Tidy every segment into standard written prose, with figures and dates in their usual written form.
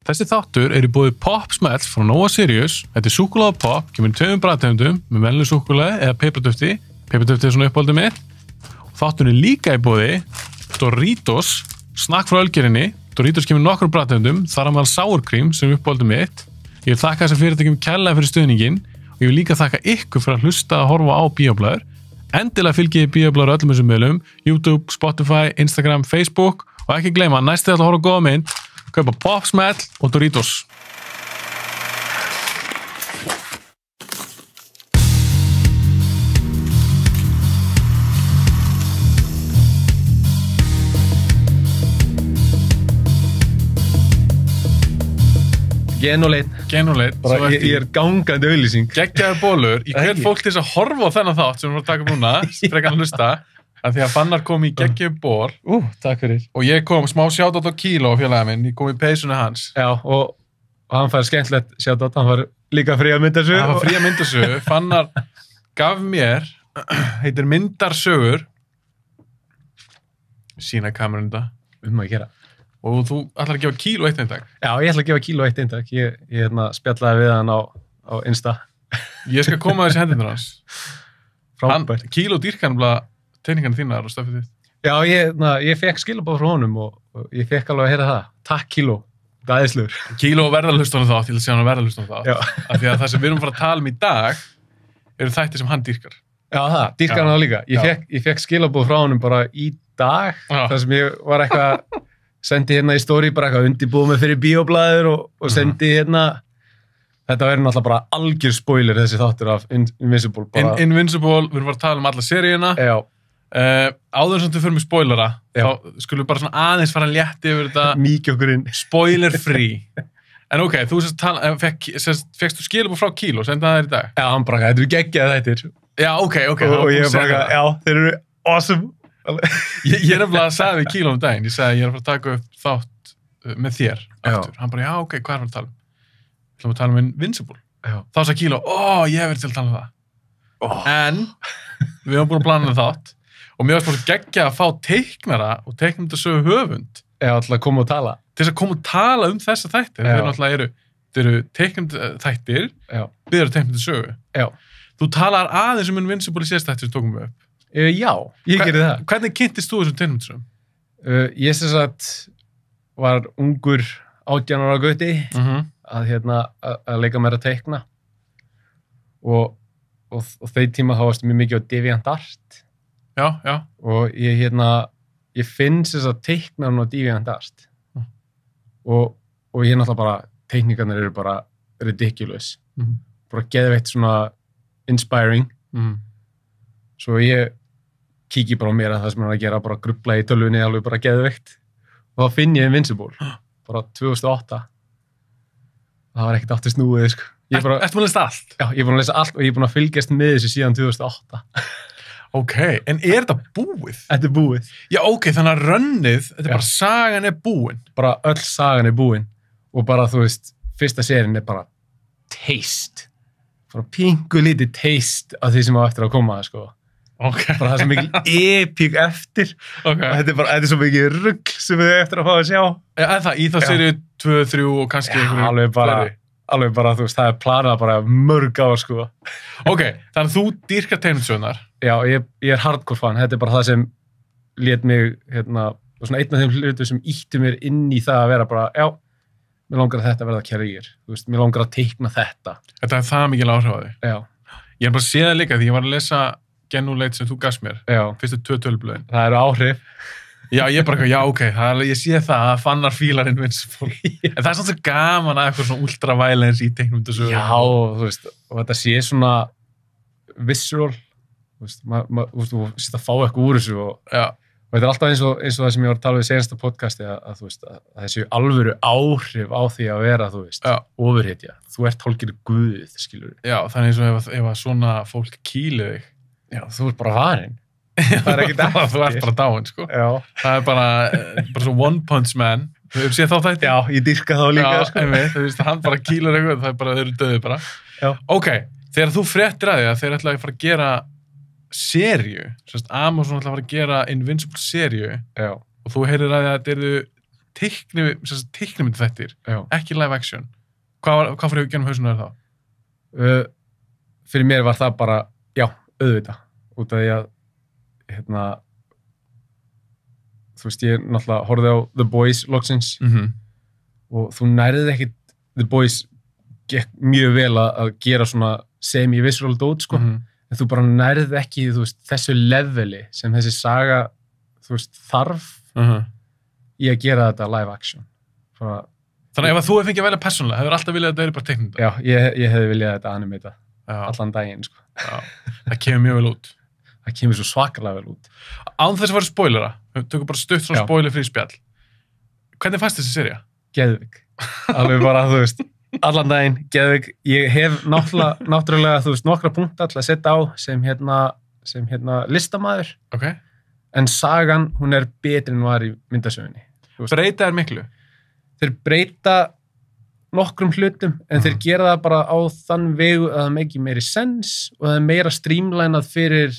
Þessi þáttur í boði Pop Smells frá Nova Sirius. Þetta súkkulaði pop, kemur í 2 bragðtegundum með venjulegu súkkulaði eða pipardufti. Pipardufti svona uppáhaldið mitt. Þátturinn líka í boði Doritos, snakk frá Ölgerinni. Doritos kemur í nokkrum bragðtegundum, þar á meðal sour cream sem uppáhaldið mitt. Ég vil þakka þessum fyrirtækjum kærlega fyrir stuðninginn og ég vil líka þakka ykkur fyrir að hlusta að horfa á Bíóblæður. Endilega fylgið Bíóblæður öllum þessum miðlum, YouTube, Spotify, Instagram, Facebook og ekki gleyma næst þegar að horfa á góða mynd. Kaupa Pop Smell og Doritos. Genoleit. Bara ég gangandi auglýsing. Geggjaður bólur. Ég hvet fólk til þess að horfa á þennan þátt sem við vorum að taka upp núna, frekar að hlusta. Af því að Fannar kom í geggjaður ból. Takk fyrir. Og ég kom smá shoutout á Kíló, félagið minn. Ég kom í peysunni hans. Já, og hann fær skemmtilegt shoutout. Hann fær líka frí að myndasögu. Hann fær frí að myndasögu. Fannar gaf mér, heitir Myndarsögur. Sýna kamerun þetta. Að gera. Og þú ætlar að gefa Kíló eitt eintak. Já, ég ætla að gefa Kíló eitt eintak. Ég spjallaði við hann á Insta. Ég skal koma þessi hendinur hans. Frábært. Kíló dýrkar teikningarnir þínar og stöfið þitt. Já, ég fekk skilabóð frá honum og ég fekk alveg að heyra það. Takk Kíló. Gæðislegur. Kíló verða að hlusta á þátt, ég vil segja hann að verða að hlusta á þátt. Já. Af því að það sem við erum að fara að tala í dag eru þættir sem hann dýrkar. Já, dýrkar hann á líka. Ég fekk skilabóð frá honum bara í dag. Þar sem ég var eitthvað, sendi hérna í story bara eitthvað undirbúið mig fyrir Bíóblæður og sendi hérna. Þetta verður náttúrulega bara algjör spoiler þessi þáttur af Invincible. Invincible, við erum að tala alla seríuna. Já. Áður sem þú fyrir með spoilera, þá skulum við bara svona aðeins fara að létti yfir þetta. Mýkja okkur inn. Spoiler free. En ok, þú fekkst þú skilabóð frá Kíló, senda það þér í dag? Já, hann bara, þetta eru geggjað þættir. Já, ok. Og ég bara, já, þeir eru awesome. Ég er nefnilega að sagði við Kíló daginn, ég sagði ég er að fara að taka upp þátt með þér aftur. Hann bara, já, ok, hvað er að tala um? Við ætlum að tala um Invincible. Þá sagði Kíló, ég hef verið til að tala um það. En við höfum búin að plana þátt og mér varst bara geggja að fá teiknara og teiknumyndasögu höfund. Já, alltaf að koma og tala. Til þess að koma og tala um þessa þættir. Þeir náttúrulega eru teiknumyndasþættir, byggður teiknumyndasögu. Já. Þú talar aðeins um Invincible í síðast þættir sem tókum við upp. Já, ég gerði það. Hvernig kynntist þú þessum teiknumyndasögum? Ég sem sagt var ungur 18 ára gauti að leika mér að teikna og þeir tíma þá varstu mjög mikið á DeviantArt. Já. Og ég finn þess að teikna á DeviantArt. Og ég náttúrulega bara, teikningarnir eru bara ridiculous. Bara geðveitt svona inspiring. Svo ég kíki bara á mér að það sem ég er að gera, bara grubla í tölvunni alveg bara geðveitt. Og þá finn ég Invincible, bara 2008. Það var ekkert aftur snúið, sko. Ertu búin að lesa allt? Já, ég er búin að lesa allt og ég er búin að fylgjast með þessu síðan 2008. Ok, en er þetta búið? Þetta er búið. Já, ok, þannig að rönnið, þetta er bara sagan er búin. Bara öll sagan er búin. Og bara, þú veist, fyrsta serín er bara taste. Bara pingu lítið taste af því sem á eftir að koma, sko. Ok. Bara það sem mikil epík eftir. Ok. Þetta er svo mikið rugl sem við eftir að fá að sjá. Já, það í þá seríu 2, 3 og kannski alveg bara, þú veist, það er planað bara mörg ár, sko. Ok, þannig að þú dýrkar teiknumyndasögurnar. Já, ég er hardcore fan. Þetta er bara það sem lét mig, svona einn af þeim hlutum sem ýtti mér inn í það að vera bara, já, mér langar að þetta verða karriér. Þú veist, mér langar að teikna þetta. Þetta er það mikil áhrif á þig. Já. Ég er bara að sé það líka því ég var að lesa Genoleit sem þú gafst mér. Já. Fyrstu 2 tölblöðin. Það eru áhrif. Já, ég bara, ok, ég sé það að Fannar fílar Invincible. En það er svona svo gaman að eitthvað svona ultra-violence í teiknumyndasögu. Já, þú veist, og þetta sé svona visceral, þú veist, þú sést að fá eitthvað úr þessu og þetta er alltaf eins og það sem ég var að tala við í senasta podcasti að þú veist, að þessi alvöru áhrif á því að vera, þú veist, ofurhetja. Þú ert hálfgerður guð, skilur. Já, þannig eins og ef að svona fólk kýli þig. Já, þú ert bara farinn. Það er ekkert eftir. Þú ert bara dáinn, sko. Já. Það er bara svo One Punch Man. Þú hefur séð þá þætti? Já, ég dýrka þá líka, sko. Já, þú veist, hann bara kýlar eitthvað, það er bara, þau eru döðið bara. Já. Ok, þegar þú fréttir að því að þeir ætla að fara að gera seríu, Amazon ætla að fara að gera Invincible seríu og þú heyrir að þetta eru teiknimynd þættir, Já. ekki live action. Hvað fyrir genum hausinu þá? Fyrir mér var það bara, já, auðvitað, út af því að, þú veist, ég náttúrulega horfði á The Boys loksins og þú nærðið ekkit, The Boys gekk mjög vel að gera svona semi-visual dót, sko, en þú bara nærðið ekki, þú veist, þessu leveli sem þessi saga, þú veist, þarf í að gera þetta live action. Þannig ef að þú hefði fengið að velja persónulega, hefur alltaf viljað að þetta er bara teiknumynda? Já, ég hefði viljað að þetta animita allan daginn, sko. Já, það kemur mjög vel út. Það kemur svo svakalega vel út. Án þess að vera spoilera, við tökum bara stutt svona spoiler frí spjall. Hvernig fannst þessi sería? Geðvik. Alveg bara, þú veist, allan daginn, geðvik. Ég hef náttúrulega, þú veist, nokkra punkta til að setja á sem listamaður. Ok. En sagan, hún er betri en var í myndasögunni. Breyta miklu? Þeir breyta nokkrum hlutum, en þeir gera það bara á þann vegu að það make meiri sens og það er meira streamlinað fyrir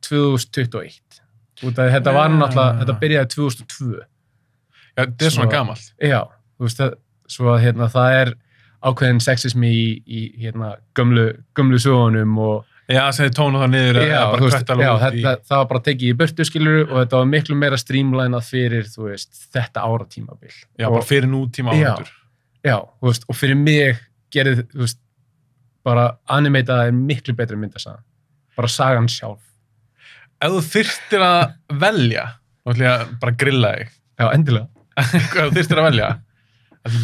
2021. Út af þetta var náttúrulega, þetta byrjaði 2002. Já, þetta er svona gamalt. Já, þú veist, svo að það er ákveðin sexismi í gömlu sögunum og já, sem þið tónu það niður það var bara tekið í burtu, skilur, og þetta var miklu meira streamlinað fyrir, þú veist, þetta áratímabil. Já, bara fyrir nútíma áratur. Já, þú veist, og fyrir mig gerði, þú veist, bara animeitað er miklu betri myndasaga. Bara sagan sjálf. Ef þú þyrftir að velja, þá ætlum ég að bara grilla þig. Já, endilega. Ef þú þyrftir að velja.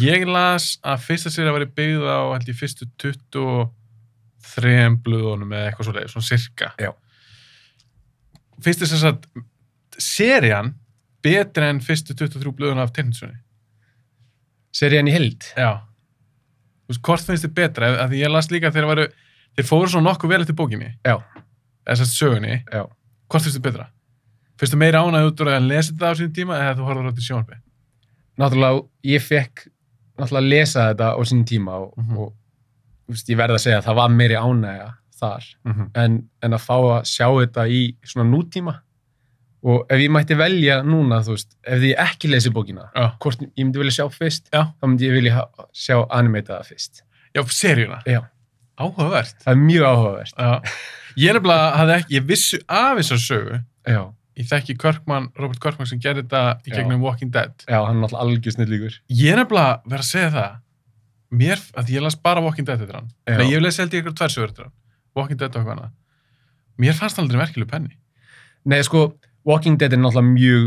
Ég las að fyrsta séri að vera byggð á, held ég, fyrstu 23 blöðunum eða eitthvað svoleiðis, svona cirka. Já. Fyrst þess að serían betri en fyrstu 23 blöðuna af teiknimyndasögunni. Serían í heild? Já. Þú veist, hvort finnst þið betra? Af því ég las líka þegar þeir fóru svona nokkuð vel eftir bókinni. Já. Þess að sögunni. Já. Hvort finnst þið betra? Finnst þið meira ánægð út úr að lesa þetta á sín tíma eða þú horfður á þetta í sjónvarpi? Náttúrulega, ég fekk náttúrulega að lesa þetta á sín tíma og þú veist, ég verð að segja að það var meiri ánægja þar en að fá að sjá þetta í svona nútíma. Og ef ég mætti velja núna, þú veist, ef ég ekki lesi bókina, hvort ég myndi vilja sjá fyrst, þá myndi ég vilja sjá animeitaða fyrst. Já, seríuna? Já. Áhugavert. Það er mjög áhugavert. Já. Ég nefnilega ég vissu af þessar sögu. Já. Ég þekki Robert Kirkman sem gerði þetta í gegnum Walking Dead. Já, hann er alltaf algjör snillíkur. Ég nefnilega verð að segja það, að ég las bara Walking Dead eftir hann. Nei, ég hef lesið held ég ykkur 2 sögur eftir hann. Walking Dead og eitthvað annað. Mér fannst hann aldrei merkileg penni. Nei, sko, Walking Dead er náttúrulega mjög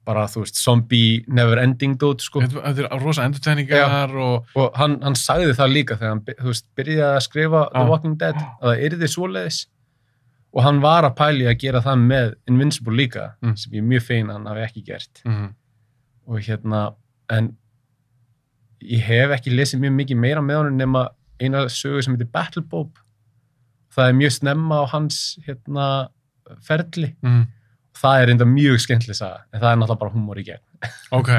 bara, þú veist, zombie never ending dót, sko. Þetta er rosa endurtegningar og hann sagði það líka þegar hann, þú veist, byrjaði að skrifa The Walking Dead, að það yrði svoleiðis og hann var að pæli að gera það með Invincible líka, sem ég er mjög fegin að hann hafi ekki gert. Og en ég hef ekki lesið mjög mikið meira með honum nema eina sögu sem heitir Battle Bob. Það er mjög snemma á hans, ferli. Það er enda mjög skemmtileg saga, en það er náttúrulega bara húmor í gegn. Ok.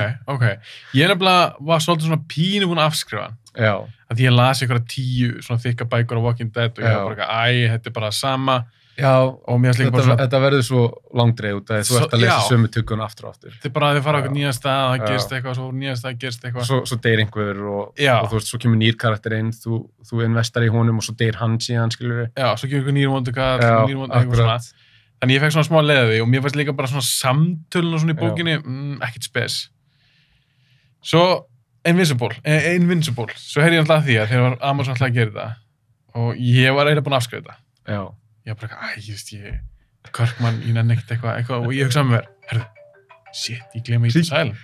Ég nefnilega var svolítið svona pínu búin að afskrifa hann. Já. Að ég las einhverja 10 svona þykka bækur á Walking Dead og ég var bara þetta er bara sama. Já, og mér líka bara svona... Þetta verður svo langdreið út að þú ert að lesa sömu tugguna aftur og aftur. Þetta er bara að þið fara á eitthvað nýja stað, það gerist eitthvað, svo nýja stað, gerist eitthvað. Svo deyr einhver og þú veist, svo kemur nýr karakter inn, þú investar í honum og svo deyr hann síðan, skilur við. Já, svo kemur einhver nýr vondukall, eitthvað svona. Þannig ég fekk svona smá leiði og mér fannst líka bara svona samtölun og svona í bókinni, ekkert spes. Svo Invincible, svo heyrði ég alltaf því að þegar var Amazon alltaf að gera þetta og ég var eiginlega búinn að afskrifa þetta. Já. Ég var bara Kirkman, ég nenni ekkert eitthvað og ég hugsaði með mér, ég gleyma ít á Silent.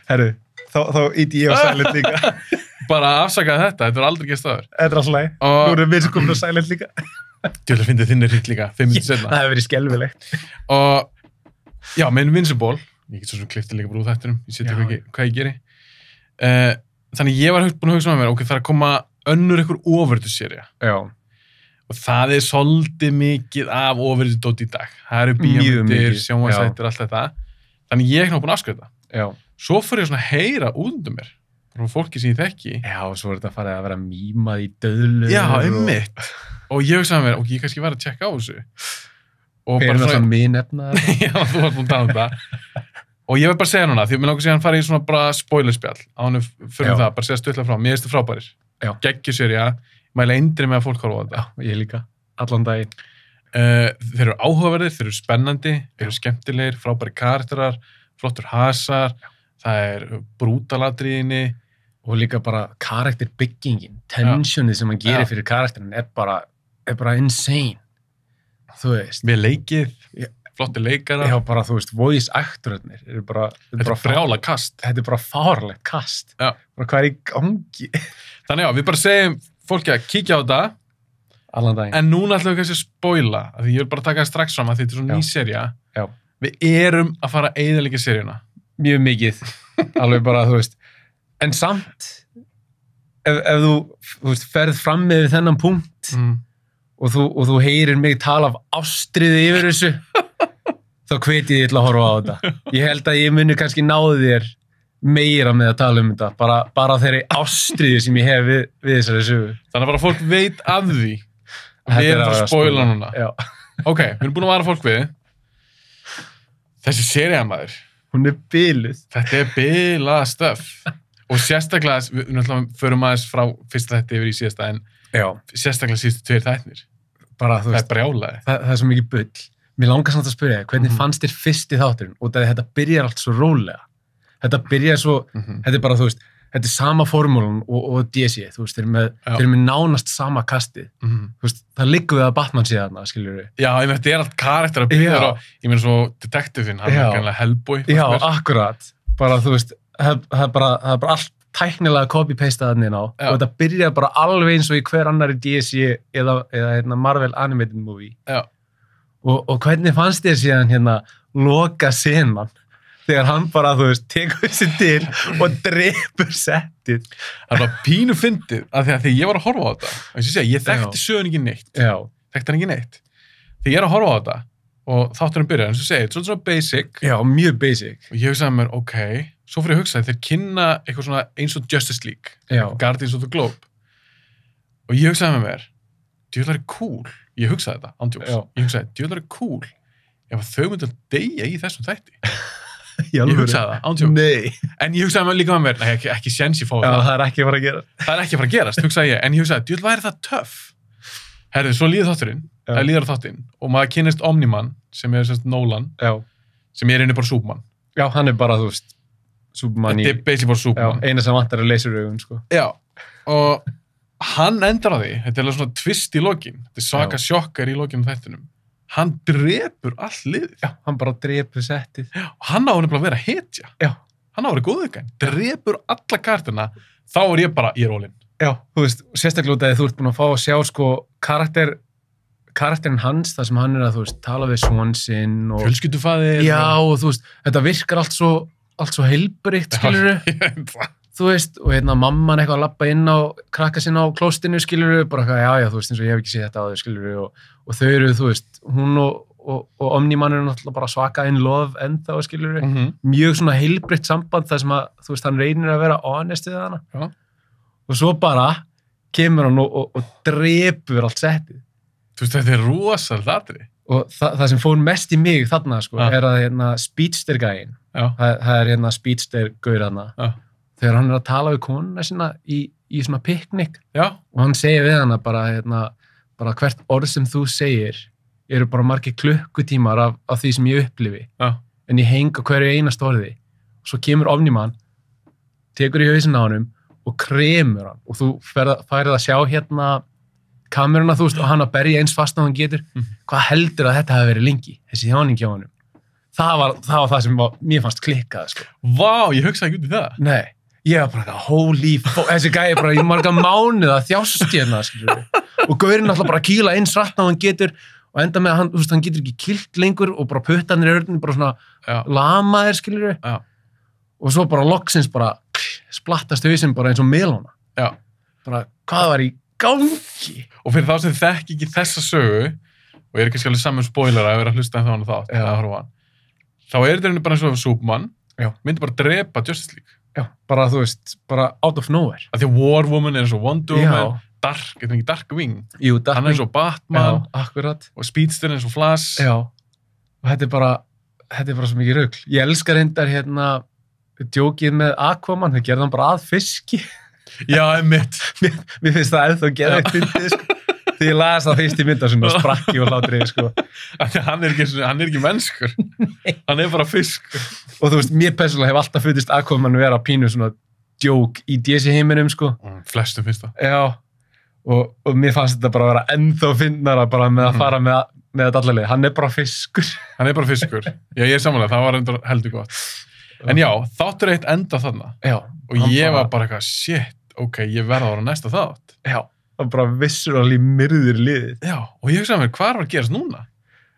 Þá íti ég á Silent líka. Bara afsakaði þetta var aldrei gerst áður. Þetta er alltaf leið. Nú erum við sem komin á Silent líka. Djúlega fyndið þinni hritt líka, 5 minútur seinna. Það hefur verið skelfilegt. Og, já, með Invincible, ég get svo kliftið líka bara úr þættinum, ég sé ekki hvað ég geri. Þannig ég var búinn að hugsa með mér, það er að koma önnur ykkur ofurduserja. Já. Og það er svolítið mikið af ofurdudót í dag. Það eru bíómyndir, sjónvarpsþættir, allt þetta. Þannig ég er búinn að afskrifa þetta. Já. Svo fór ég svona að heyra út undir mér, frá fólki sem ég þekki. Já, og svo er þetta farið að vera mýmað í döðlu. Já, einmitt. Og ég hugsaði mér, ég kannski var að tjekka á þessu. Fyrir það svona minn efna. Já, þú var búinn að tala um það. Og ég vil bara segja núna, því mér langar að segja hann fara í svona bara spoilerspjall, á hann fyrir Já. það, bara segja stuttlega frá, mér finnst það frábærir. Já. Geggjuserja, mæla eindri með að fólk horfa á þetta. Já, ég líka. Allan daginn. Þeir eru áhugaverðir, þeir eru spennandi, þeir eru skemmtilegir, frábæri karakterar, flottur hasar, það er brútalatriðinni. Og líka bara karakterbyggingin, tensionið sem hann gerir fyrir karakterin er bara insane. Þú veist. Við leikið, flottir leikara. Já, bara þú veist, voice actorarnir eru bara... Þetta er brjála kast. Þetta er bara fárlegt kast. Já. Bara hvað er í gangi? Þannig já, við bara segjum fólki að kíkja á þetta. Allan daginn. En núna ætlum við kannski að spoila, af því ég vil bara taka það strax fram að þetta er svona ný serja. Já. Við erum að fara að eyðileggja seríuna. Mjög mikið. Alveg bara, þú veist. En samt, ef þú veist, ferð fram með þennan punkt og þú heyrir mig tala af ástriði yfir þessu, þá hveti ég til að horfa á þetta. Ég held að ég muni kannski náði þér meira með að tala um þetta, bara þeirri ástriði sem ég hef við þessari sögu. Þannig að bara fólk veit af því. Við erum að spoila núna. Já. Ok, við erum búin að vara fólk við. Þessi sería maður. Hún er biluð. Þetta er bilað stöf. Og sérstaklega, við náttúrulega förum aðeins frá fyrsta þætti yfir í síðasta, en sérstaklega síðustu 2 þættir. Bara, þú veist, það er brjálaði. Það er svo mikið bull. Mér langar samt að spyrja þig, hvernig fannst þér fyrsti þátturinn? Og þetta byrjar allt svo rólega. Þetta byrjar svo, þetta er bara, þú veist, þetta er sama formúlan og DC, þú veist, þeir eru með nánast sama kastið. Þú veist, það liggur við að Batman sé þarna, skiljur við. Já, ég veit, þetta er allt karakter að byrja og ég meina svo detektifinn, hann er kannlega Hellboy. Já, akkurat. Bara, þú veist, það er bara allt tæknilega copy-pasteað þarna inn á og þetta byrjar bara alveg eins og í hver annari DC eða Marvel Animated Movie. Já. Og hvernig fannst þér síðan loka senan? Þegar hann bara, þú veist, tekur sér til og drepur settið. Það var pínu fyndið, af því að þegar ég var að horfa á þetta, og ég þekkti sögun ekki neitt. Já. Þekkti hann ekki neitt. Þegar ég er að horfa á þetta, og þátturinn byrjar, eins og segir, svona basic. Já, mjög basic. Og ég hugsaði mér, ok, svo fyrir að hugsa þeir kynna eitthvað svona eins og Justice League, Guardians of the Globe. Og ég hugsaði með mér, djöðlar er cool. Ég hugsaði þetta, andjóks. Ég hugsaði, djöðlar er cool ef þau myndi að deyja í þessum þætti. Ég hugsaði það, ándjók. Nei. En ég hugsaði líka með mér, nei, ekki séns ég fái það. Já, það er ekki að fara að gerast. Það er ekki að fara að gerast, hugsaði ég. En ég hugsaði, djöðl væri það töff. Herðu, svo líður þátturinn og maður kynnist Omni-Man, sem er semst Nolan, sem er inni bara Superman. Já, hann er bara, þú veist, Superman Þetta er basically bara Superman. Já, eina sem vantar er laseraugun, sko. Já, og hann endar á því, þetta er alveg svona twist í lokin, þetta er svaka sjokkar í lokinum þættinum. Hann drepur all liðið. Já, hann bara drepur settið. Já, og hann á nefnilega að vera hetja. Já. Hann á að vera góðugæn. Drepur alla kartina, þá er ég bara, ég er all-in. Já, þú veist, sérstaklega út að þú ert búin að fá að sjá, sko, karakterinn hans, það sem hann er að, þú veist, tala við son sinn og... Fjölskyldufaðir. Já, og þú veist, þetta virkar allt svo heilbrigt, skilurðu. Þú veist, og mamman eitthvað að labba inn á krakka sinna á klóstinu, skilurðu, bara eitthvað, já, þú veist, eins og ég hef ekki séð þetta á þau, skilurðu, og þau eru, þú veist, hún og Omni-Man eru náttúrulega bara svaka in love ennþá, skilurðu, mjög svona heilbrigt samband þar sem að, þú veist, hann reynir að vera honest við hana, og svo bara kemur hann og drepur allt settið. Þú veist, þetta er rosalega atriði. Og það sem fór mest í mig þarna, sko, er að speedster-gæin, það er speedster-gaur þarna, þegar hann er að tala við konuna sinna í svona piknik og hann segir við hana bara hvert orð sem þú segir eru bara margir klukkutímar af því sem ég upplifi en ég heng á hverju einast orði og svo kemur Omni-Man tekur í hausinn á honum og kremur hann og þú færið að sjá kameruna þú veist og hann að berja eins fast á hann getur hvað heldur að þetta hafi verið lengi þessi þjáning hjá honum það var það sem mér fannst klikkað sko. Vá, ég hugsaði ekki út í það. Nei, ég var bara holy þessi gæi bara í marga mánuð að þjást skilur og gaurinn alltaf bara kýla eins rætt á hann getur og enda með að hann getur ekki kýlt lengur og bara puttanir í örðinu bara svona lamaðir skilur og svo bara loksins bara splattast hausinn bara eins og melóna. Já. Bara hvað var í gangi? Og fyrir þá sem þekki ekki þessa sögu og ég er ekki skilur saman spoiler að vera að hlusta en þá hann þátt eða horfa hann þá er þetta bara eins og Superman myndi bara drepa Justice League. Já, bara þú veist, bara out of nowhere. Af því að War Woman er eins og Wonder Woman, Darkwing, jú, hann er eins og Batman akkurat. Og Speedster eins og Flash. Já, og þetta er bara, þetta bara svo mikið rugl. Ég elskar reyndar djókið með Aquaman, það gerði hann bara að fiski. Já, einmitt. Mér finnst það ennþá geðveikt fyndið, sko. Því ég las það fyrst í myndasund og sprakki og hlátrið, sko. Hann er ekki mennskur. Hann er bara fiskur. Og þú veist, mér persónulega hef alltaf fundist Aquaman vera pínu svona djók í DC heiminum, sko. Flestum finnst það. Já, og mér fannst þetta bara að vera ennþá fyndnara bara með að fara með þetta allarleið. Hann er bara fiskur. Hann er bara fiskur. Já, ég er samanlega, það var heldur gott. En já, þáttur eitt enda þarna. Já. Og ég var bara eitthvað, shit, ok, ég verða að vera næsta þátt. Já, það var bara vissur alveg myrður liðið. Já, og ég hugsaði mér, hvað var að gerast núna?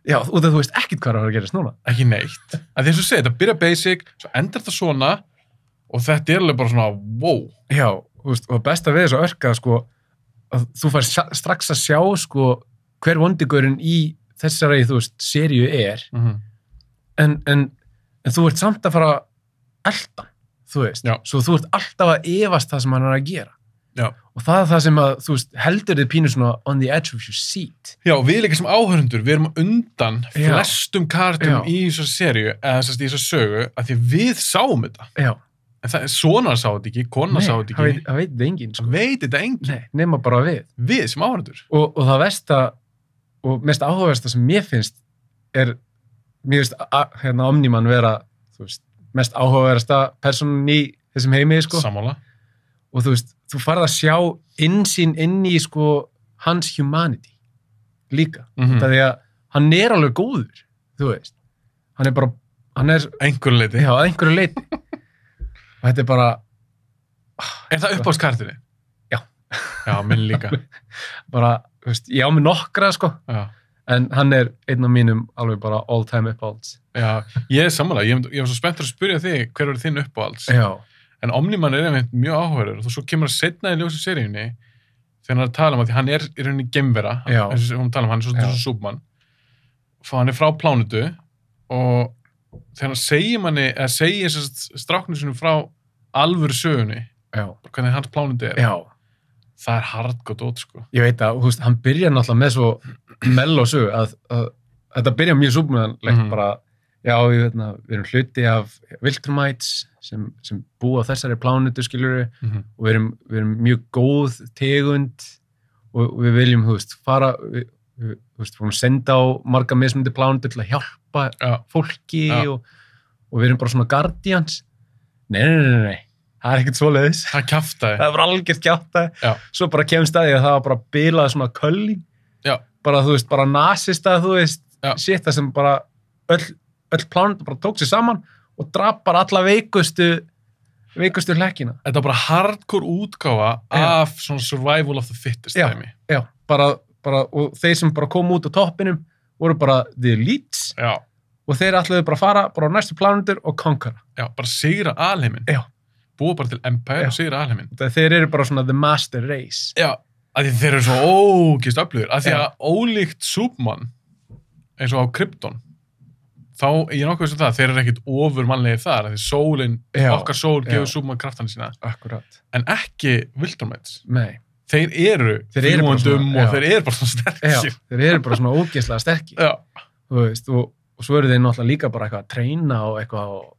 Já, og þú veist ekkert hvað var að gerast núna. Ekki neitt. Að því að þú segir, þetta byrja basic, svo endar það svona, og þetta er alveg bara svona, wow. Já, þú veist, og besta við þessu örkað, sko, að þú fær strax að sjá, sko, hver vondigurinn í þessari, þú veist, seríu er, en þú ert samt að fara eldan, þú veist. Já. Svo þú ert alltaf að efast það sem hann er að gera. Já. Og það er það sem að, þú veist, heldur þið pínu svona on the edge of your seat. Já, við líka sem áhörundur, við erum undan flestum karakterum í þessu seríu, eða þess að í þessu sögu, að því við sáum þetta. Já. En það er sonar sá þetta ekki, konar sá þetta ekki. Það veit þetta enginn, sko. Það veit þetta enginn. Nei, nema bara við. Við sem áhörundur. Og það versta, og mest áhugaversta sem mér finnst, mér finnst Omniman vera, þú veist, mest áhugaversta personin í þessum heimi, sko. Sammála. Og þú veist, þú farið að sjá innsýn inn í, sko, hans humanity líka. Það er að hann er alveg góður, þú veist. Hann er einhverju leyti. Já, einhverju leyti. Og þetta er bara... Er það uppáhaldskartinni? Já. Já, minn líka. Bara, þú veist, ég á mig nokkra, sko. Já. En hann er einn af mínum alveg bara all-time uppáhalds. Já, ég er sammála. Ég var svo spenntur að spyrja þig hver var þinn uppáhalds. Já. En Omniman er einmitt mjög áhugaður og svo kemur að setna í ljósu seríunni þegar hann er að tala að því hann er í rauninni geimvera, eins og hann tala hann er svona Superman. Hann er frá plánutu og þegar hann segir stráknum sinni frá alvöru sögunni, hvernig hans plánutu er. Já. Það er hardcore dót, sko. Ég veit að, þú veist, hann byrjar náttúrulega með svo mello sögu að þetta byrja mjög Superman-legt bara, já, við erum hluti af Viltrumites sem búa á þessari plánutu, skiljuru, og við erum mjög góð tegund og við viljum, þú veist, fara, við erum senda á marga mismundi plánutu til að hjálpa fólki og við erum bara svona guardians. Nei. Það er ekkert svoleiðis. Það er kjaftaði. Það er bara algjört kjaftaði. Svo bara kemst að því að það var bara bilað svona kölling. Já. Bara, þú veist, bara nasista, þú veist, shit, það sem bara öll plánutu bara tók sér saman og drap bara alla veikustu hlekkina. Þetta var bara hardcore útgáfa af svona survival of the fittest dæmi. Já, bara, og þeir sem bara kom út á toppinum voru bara the elites. Já. Og þeir ætluðu bara að fara bara á næstu plánutur og conquera. Já, bara sigra alheiminn. Já. Búa bara til Empire og sigra alheiminn. Þeir eru bara svona the master race. Já, af því þeir eru svo ógist öflugur. Af því að ólíkt Superman, eins og á Krypton, þá, ég nokkuð sem það, þeir eru ekkit ofurmannlegir þar, af því sólin, okkar sól gefur Superman kraftan sína. Akkurat. En ekki Viltrumites. Nei. Þeir eru fljúandum og þeir eru bara svona sterkir. Já, þeir eru bara svona ógeðslega sterkir. Já. Þú veist, og svo eru þeir náttúrulega líka bara eitthvað að treyna og eitthvað og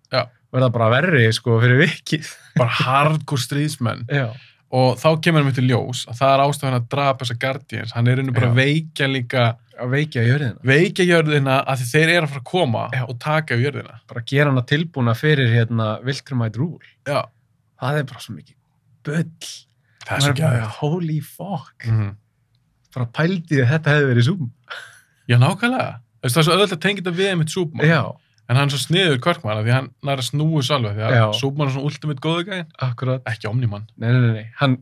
verða bara verri, sko, fyrir vikið. Bara hardcore stríðsmenn. Já. Og þá kemur hann til ljós að það er ástæðan að drapa þessa Guardians. Hann er einu bara að veikja líka... Að veikja jörðina. Veikja jörðina að því þeir eru að fara að koma og taka jörðina. Bara gera hana tilbúna fyrir Viltrumite Rule. Já. Það er bara svo mikið bull. Það er svo gæðið. Holy fuck. Bara pældi að þetta hefði verið Zoom. Já, nákvæmlega. Það er svo öðvöld að tengja þetta við með Superman. Já. En hann er svo sniður Kirkman því hann er að snúi salva því að Superman er svona ultimate góðu gæðin. Akkurat. Ekki Omniman. Nei. Hann,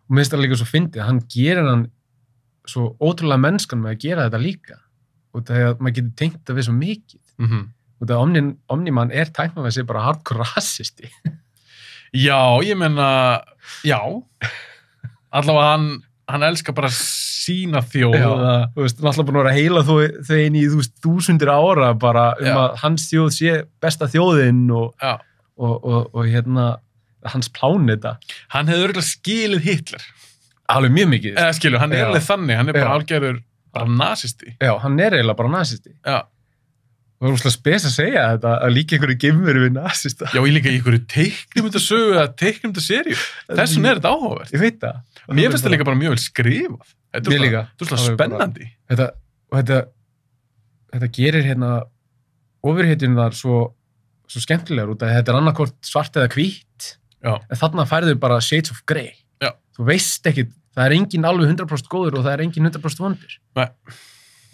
og minnst það líka svo fyndið, hann gerir hann svo ótrúlega mennskan með að gera þetta líka. Og það er að maður getur tengt það við svo mikið. Og það að Omniman er tæknað við sig bara hardcore rassisti. Já, ég menna, já. Allavega hann elskar bara sína þjóð. Já, þú veist, hann er alltaf búin að vera að heila þau inn í, þú veist, 1000 ára bara að hans þjóð sé besta þjóðin og hans pláneta. Hann hefði örugglega skilið Hitler. Alveg mjög mikið. Skilur, hann er alveg þannig, hann er bara algjörður bara nasisti. Já, hann er eiginlega bara nasisti. Já. Það var úrslega spes að segja þetta, að líka einhverju geimveru við nasista. Já, ég líka í einhverju teiknumyndasögu eða teiknumyndaseríu. Þessum þetta áhugavert. Ég veit það. Mér finnst það líka bara mjög vel skrifað. Mér líka. Þetta er svona spennandi. Þetta gerir hérna ofurhetjunar svo skemmtilegar út að þetta er annarkvort svart eða hvítt. Já. En þarna færðu bara shades of grey. Já. Þú veist ekki, það er engin alveg 100% góður og það er engin 100% vondur. Nei.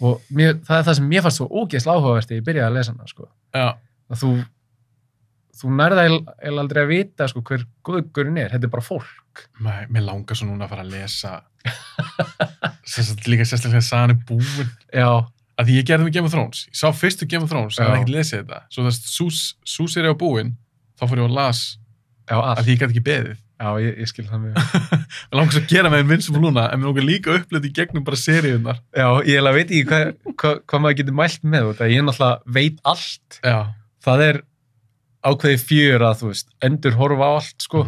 Og það er það sem mér fannst svo ógeðslega áhugavert þegar ég byrjaði að lesa hana, sko. Já. Að þú nærða eiginlega aldrei að vita, sko, hver góðugurinn er. Þetta er bara fólk. Mér langar svo núna að fara að lesa líka sérstaklega sagan er búin. Já. Að því ég gerði með Game of Thrones. Ég sá fyrstu Game of Thrones, en ég hef ekkert lesið þetta. Svo þess Sús er á búin, þá fór ég og las að því ég gæti ekki beðið. Já, ég skil það mjög. Mér langar svo að gera með Invincible núna, en mér langar líka að upplita í gegnum bara seríunar. Já, ég veit ekki hvað maður getur mælt með þetta. Ég náttúrulega veit allt. Já. Það er ákveðið fjör að, þú veist, endur horfa á allt, sko.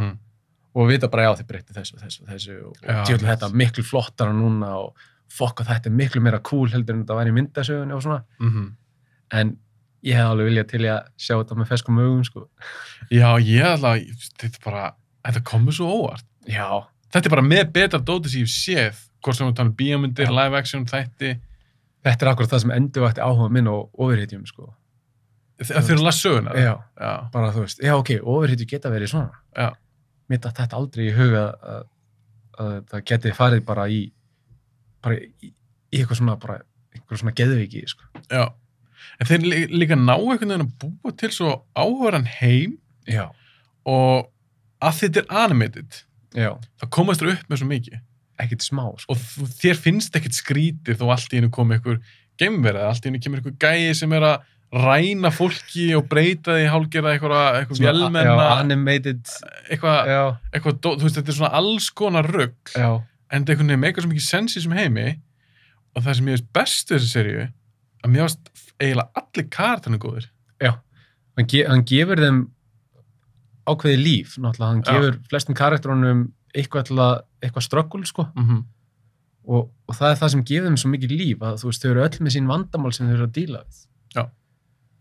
Og vita bara, já, þið breytti þessu og djöfull þetta miklu flottara núna og fokk að þetta er miklu meira cool heldur en þetta var í myndasögunni og svona. En ég hef alveg viljað til að sjá þetta með ferskum augum, sko. Já, þetta komur svo óvart. Já. Þetta er bara með betra dóti sem ég hef séð, hvort sem við tala um bíómyndir, live action, þætti. Þetta er akkurat það sem endurvakti áhuga minn og ofurhetjum, sko. Þegar þú las söguna? Já. Bara þú veist, já, ok, ofurhetju geta verið svona. Já. Mér datt þetta aldrei í huga að það geti farið bara í eitthvað svona geðveiki, sko. Já. En þeir líka ná einhvern veginn að búa til svo áhugaðan heim. Já. Og að þetta er animated, það komast þér upp með svo mikið. Ekkert smá, sko. Og þér finnst ekkert skrítið þó allt í einu komi einhver geimvera, allt í einu kemur einhver gæi sem er að ræna fólki og breyta því hálfgerða eitthvað vélmenna. Já, animated. Eitthvað, þú veist, þetta er svona alls konar rugl. Já. En þetta er einhvern veginn meikar svo mikið sens í þessum heimi og það sem ég veist best í þessu seríu, að mér varst eiginlega allir karakterinu góðir. Já. Hann gefur þeim ákveðið líf, náttúrulega, hann gefur flestum karakterunum eitthvað ströggul, sko. Og það er það sem gefur þeim svo mikið líf, að þú veist, þau eru öll með sín vandamál sem þau eru að díla við. Já.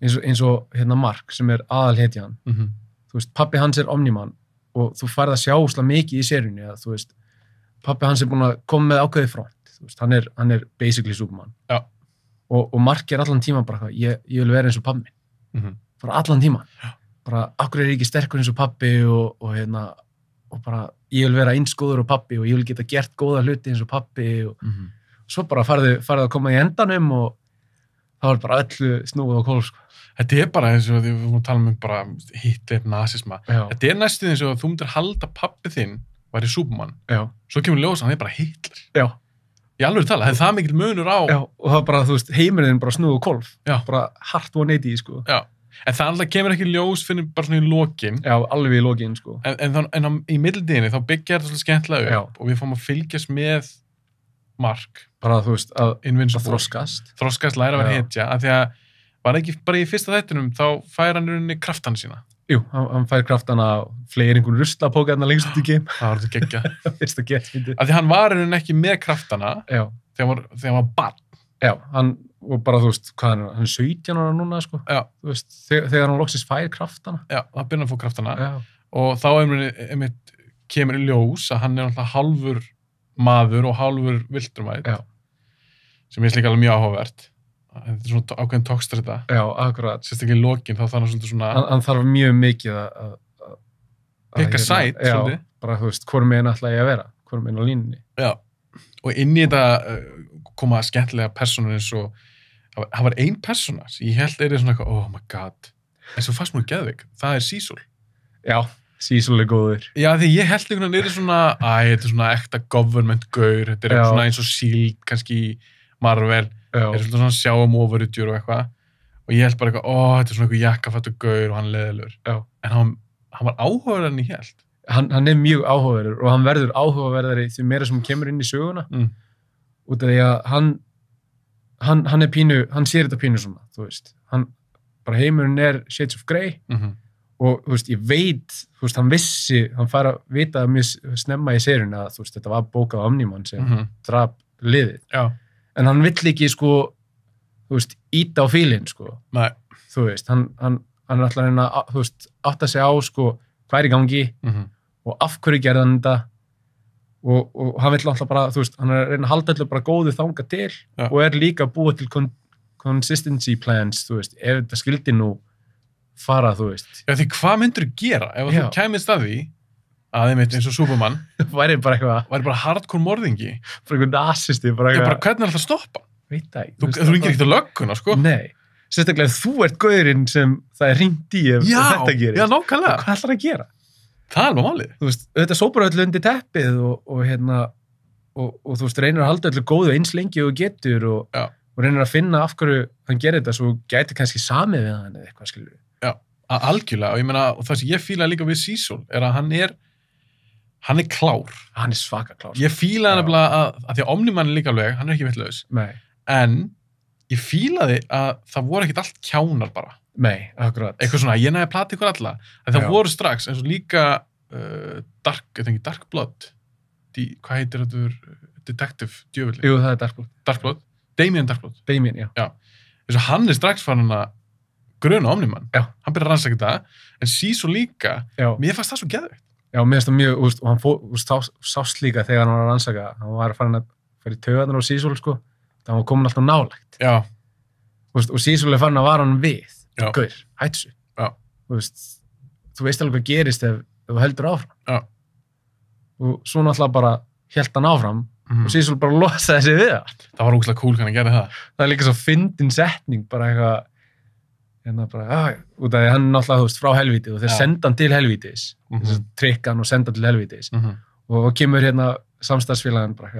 Eins og hérna Mark, sem er aðalhetjan. Þú veist, pabbi hans er Omniman og þú færð að sjá úslega mikið í seríunni, að þú veist, pabbi hans er búin að koma með ákveðið front, þú veist, hann er basically Superman. Já. Og Mark er allan tíman bara, ég vil vera eins og pabbi minn. Bara allan tíman. Já. Bara, akkur er ég ekki sterkur eins og pabbi og bara, ég vil vera eins góður og pabbi og ég vil geta gert góða hluti eins og pabbi og svo bara farið að koma í endanum og það var bara öllu snúið á kólf, sko. Þetta er bara eins og því við vorum að tala um bara Hitler, nazisma. Já. Þetta er næstuð eins og þú myndir halda pabbi þinn væri Superman. Já. Svo kemur ljós, hann er bara Hitler. Já. Í alveg tala, það er það mikill munur á. Já, og það bara, þú veist, heimurinn bara snúið á kólf. Já. Bara hart 180, sko. Já. En það alltaf kemur ekki ljós fyrir bara svona í lokin. Já, alveg í lokin, sko. En í middildinni þá byggja þetta svolítið skemmtilega upp og við fáum að fylgjast með Mark. Bara, þú veist, að þroskast. Þroskast, læra að vera hetja. Af því að var ekki bara í fyrsta þættinum þá fær hann rauninni kraftana sína. Jú, hann fær kraftana fleiri einhvern ruslapóka þarna lengst út í geim. Það var þetta geggja. Fyrsta fyndið. Af því hann var rauninni ekki með kraftana þegar hann var barn. Já, og bara, þú veist, hvað hann er 17 ára núna, sko. Já. Þú veist, þegar hann loksins fær kraftana. Já, það byrjar að fá kraftana. Já. Og þá einmitt kemur í ljós að hann er alltaf hálfur maður og hálfur vildrumætt. Já. Sem ég slíka alveg mjög áhugavert. Þetta er svona ákveðin tókstrita. Já, akkurat. Sérstaklega í lokin, þá þarf hann svolítið svona... Hann þarf mjög mikið að pikka sæt, svolítið. Já, bara, þú veist, hvor meginn ætla ég að vera? Hvor meginn á línunni? Já. Og inn í þetta koma skemmtilega personur eins og það var ein persóna sem ég held er svona eitthvað, oh my god, en svo fannst mér geðveik, það er Cecil. Já, Cecil er góður. Já, því ég held einhvern veginn er svona, þetta er svona ekta government-gaur, þetta er eitthvað svona eins og SHIELD, kannski Marvel, er svona sjáum ofurutjur og eitthvað, og ég held bara eitthvað, þetta er svona eitthvað jakkafattur gaur og hann leðilegur. Já. En hann var áhugaverður en ég held. Hann er mjög áhugaverður og hann verður áhugaverðari því meira sem kemur inn í söguna. Út af því að hann er pínu, hann sér þetta pínu svona, þú veist, bara heimurinn er shades of grey og, þú veist, ég veit, þú veist, hann fær að vita mjög snemma í seríunni að, þú veist, þetta var bókað Omniman sem drap liðið. Já. En hann vill ekki, sko, þú veist, íta á fílinn, sko. Nei. Þú veist, hann er alltaf að reyna að, þú veist, átta sig á, sko, hvað er í gangi og af hverju gerði hann þetta og hann vill alltaf bara, þú veist, hann er að reyna að halda alltaf bara góðu þanga til og er líka að búa til consistency plans, þú veist, ef þetta skildi nú fara, þú veist. Já, því hvað myndur þú gera ef þú kæmist að því að einmitt eins og Superman væri bara hardcore morðingi bara einhvern nasisti bara hvernig er alltaf að stoppa? Veit það ekki. Þú ringir ekkert á lögguna, sko. Nei. Sérstaklega þú ert gaurinn sem það er hringt í ef þetta gerir. Já, nákvæmlega. Hvað ætlar að gera? Það er nú málið. Þú veist, þetta sópar öllu undir teppið og þú veist, reynir að halda öllu góðu eins lengi og getur og reynir að finna af hverju hann gerir þetta svo gæti kannski samið við hann eða eitthvað, skilur. Já, algjörlega. Og ég meina, og það sem ég fíla líka við Cecil er að hann er klár. Hann er svaka klár. Ég fíla hann nefnilega að því að Omniman er líka alveg, hann er ekki vitlaus. Nei. En ég fílaði að það voru ekkert allt kjánar bara. Nei, akkurat. Eitthvað svona, ég næði að plata ykkur alla. En það voru strax, eins og líka Dark Blood. Hvað heitir þetta? Detective djöfulli. Jú, það er Dark Blood. Dark Blood? Damien Dark Blood. Damien, já. Já. Þess að hann er strax farin að gruna Omniman. Já. Hann byrjar að rannsaka þetta. En Cecil líka, mér fannst það svo geðveikt. Já, mér finnst það mjög, og hann sást líka þegar hann var að rannsaka. Hann var að fara í taugarnar á Cecil, sko. Það var komin alltaf nálægt. Já. Og Cecil er farin að vara hann við. Já. Gaur, hættu þessu. Já. Þú veist alveg hvað gerist ef þú heldur áfram. Já. Og svo náttúrulega bara hélt hann áfram og Cecil bara losaði sig við það. Það var ógeðslega cool hvernig hann gerði það. Það er líka svo fyndin setning, bara eitthvað, út af því hann náttúrulega, þú veist, frá helvíti og þeir senda hann til helvítis. Þess að trikka hann og senda hann til helvítis. Og kemur samstarfsfélagin bara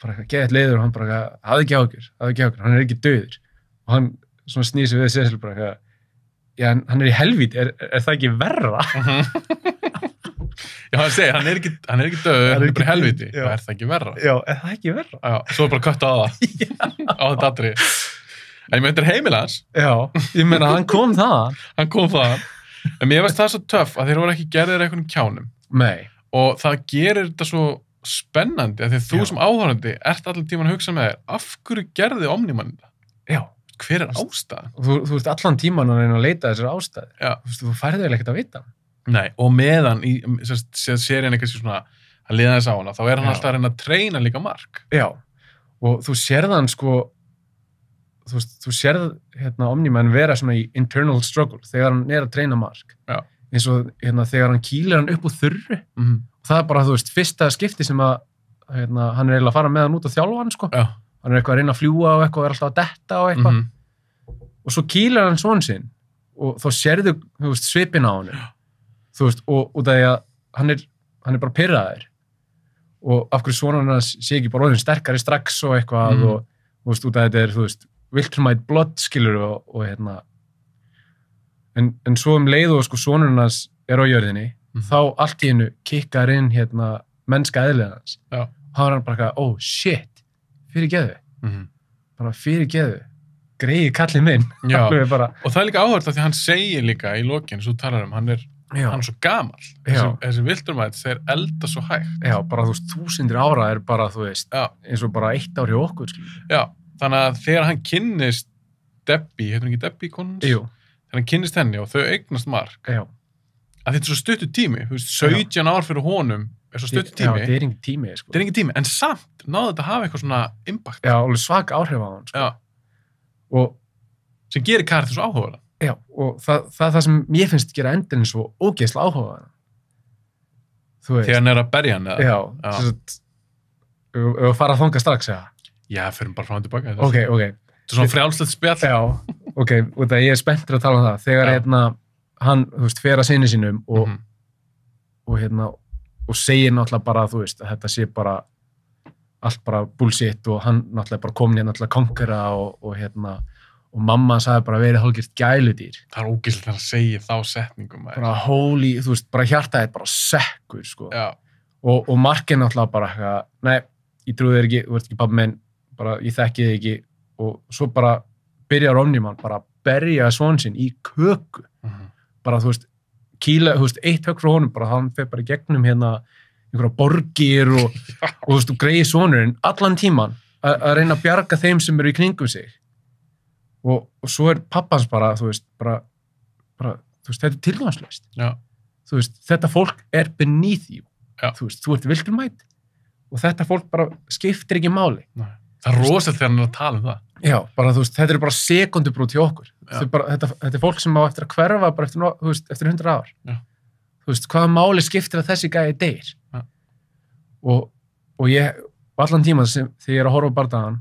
eitthvað geðið leiður og hann bara hafði ekki ágjur, hann er ekki dauður. Og hann svona snýr sig við Cecil bara eitthvað, já, hann er í helvíti, er það ekki verra? Já, hann segir, hann er ekki döður, hann er bara í helvíti. Já, er það ekki verra? Já, er það ekki verra? Já, svo er bara kött á það. Á þetta atriði. En ég meina, þetta er heimil hans. Já, ég meina, hann kom þaðan. Hann kom þaðan. En mér finnst það svo töff að þeir voru ekki gerðir einhvernum kjánum. Nei. Og það gerir þetta svo spennandi að því að þú sem áhorfandi ert allir tíman að hugsa með þér, af hverju gerði Omniman þetta? Já. Hver er ástæðan? Þú veist allan tíman að reyna að leita þessar ástæði. Já. Þú færði vel ekkert að vita. Nei, og meðan í serían eitthvað svona að liða þess á hana, þá er hann alltaf að reyna að treyna líka Mark. Já. Og þú sérð hann, sko, þú sérð Omniman vera svona í internal struggle þegar hann er að treyna Mark. Já. Eins og þegar hann kýlir hann upp úr þurru. Og það er bara, þú veist, fyrsta skipti sem að hann er eiginlega að fara með hann út og þjálfa hann, sko. Já. Hann er eitthvað að reyna að fljúga og eitthvað og er alltaf að detta og eitthvað. Og svo kýlir hann son sinn og þá sérðu, þú veist, svipinn á hann. Þú veist, og það er að hann er bara pirraður. Og af hverju svona hann sé ekki bara orðin sterkari strax og eitthvað og þú veist, út af þetta er, þú veist, Viltrumite blood, skilur og en svo leið og sko sonurinn hans er á jörðinni, þá allt í hennu kikkar inn mennska eðlið hans. Já. Og hann er bara oh shit, fyrirgeðu. Bara fyrirgeðu. Greiði kallið minn. Já. Og það er líka áhört af því hann segir líka í lokin, svo talar hann er svo gamall. Þessi Viltrumite, þeir elda svo hægt. Já, bara þú veist, 1000 ára er bara, þú veist, eins og bara 1 ár hjá okkur, skilur. Já, þannig að þegar hann kynnist Debbie, heitir hann ekki Debbie konuns? Jú. Þegar hann kynnist henni og þau eignast Mark. Já. Að þetta er svo stuttu tími, þú veist, 17 ár fyrir honum er svo stuttu tími. Já, þetta er engin tími, sko. Þetta er engin tími, en samt náðu þetta að hafa eitthvað svona impact. Já, alveg svak áhrif á hann, sko. Já. Og sem gerir karakter svo áhugaverðan. Já, og það sem ég finnst gera endurinn svo ógeðslega áhugaverðan. Þú veist. Þegar hann er að berja hann, eða? Já. Við fara að þanga strax, eða? Já, förum bara frá hann tilbaka. Ok. Þetta er svona frjálslegt spjall. Já, ok, og það ég er spenntur að tala um það. Þegar hann, þú veist, fer að sinni sínum og segir náttúrulega bara, þú veist, að þetta sé bara allt bara bullshit og hann náttúrulega bara komin náttúrulega að konkura og mamma sagði bara verið hálfgert gæludýr. Það er ógeðslegt að segja þá setningum. Bara holy, þú veist, bara hjartaðið bara sekkur, sko. Já. Og Mark er náttúrulega bara, nei, ég trúi þér ekki, þú ert ekki pabbi minn, bara ég þekki þig ekki og svo bara byrjar Omniman bara að berja son sinn í köku. Bara, þú veist, kýla, þú veist, 1 högg frá honum, bara hann fer bara í gegnum einhverja borgir og þú veist, og greiði sonurinn allan tíman að reyna að bjarga þeim sem eru í kringum sig og svo pappans bara, þú veist, þetta tilgangslaust. Já. Þú veist, þetta fólk beneath you. Já. Þú veist, þú ert vilkelmætt og þetta fólk bara skiptir ekki máli. Nei. Það rosalega þegar hann að tala það. Já, bara þú veist, þetta bara sekundubrót hjá okkur. Þetta fók sem á eftir að hverfa bara eftir 100 ár. Já. Þú veist, hvaða máli skiptir að þessi gæði deyr? Já. Og ég, allan tíman þegar ég að horfa á bardagan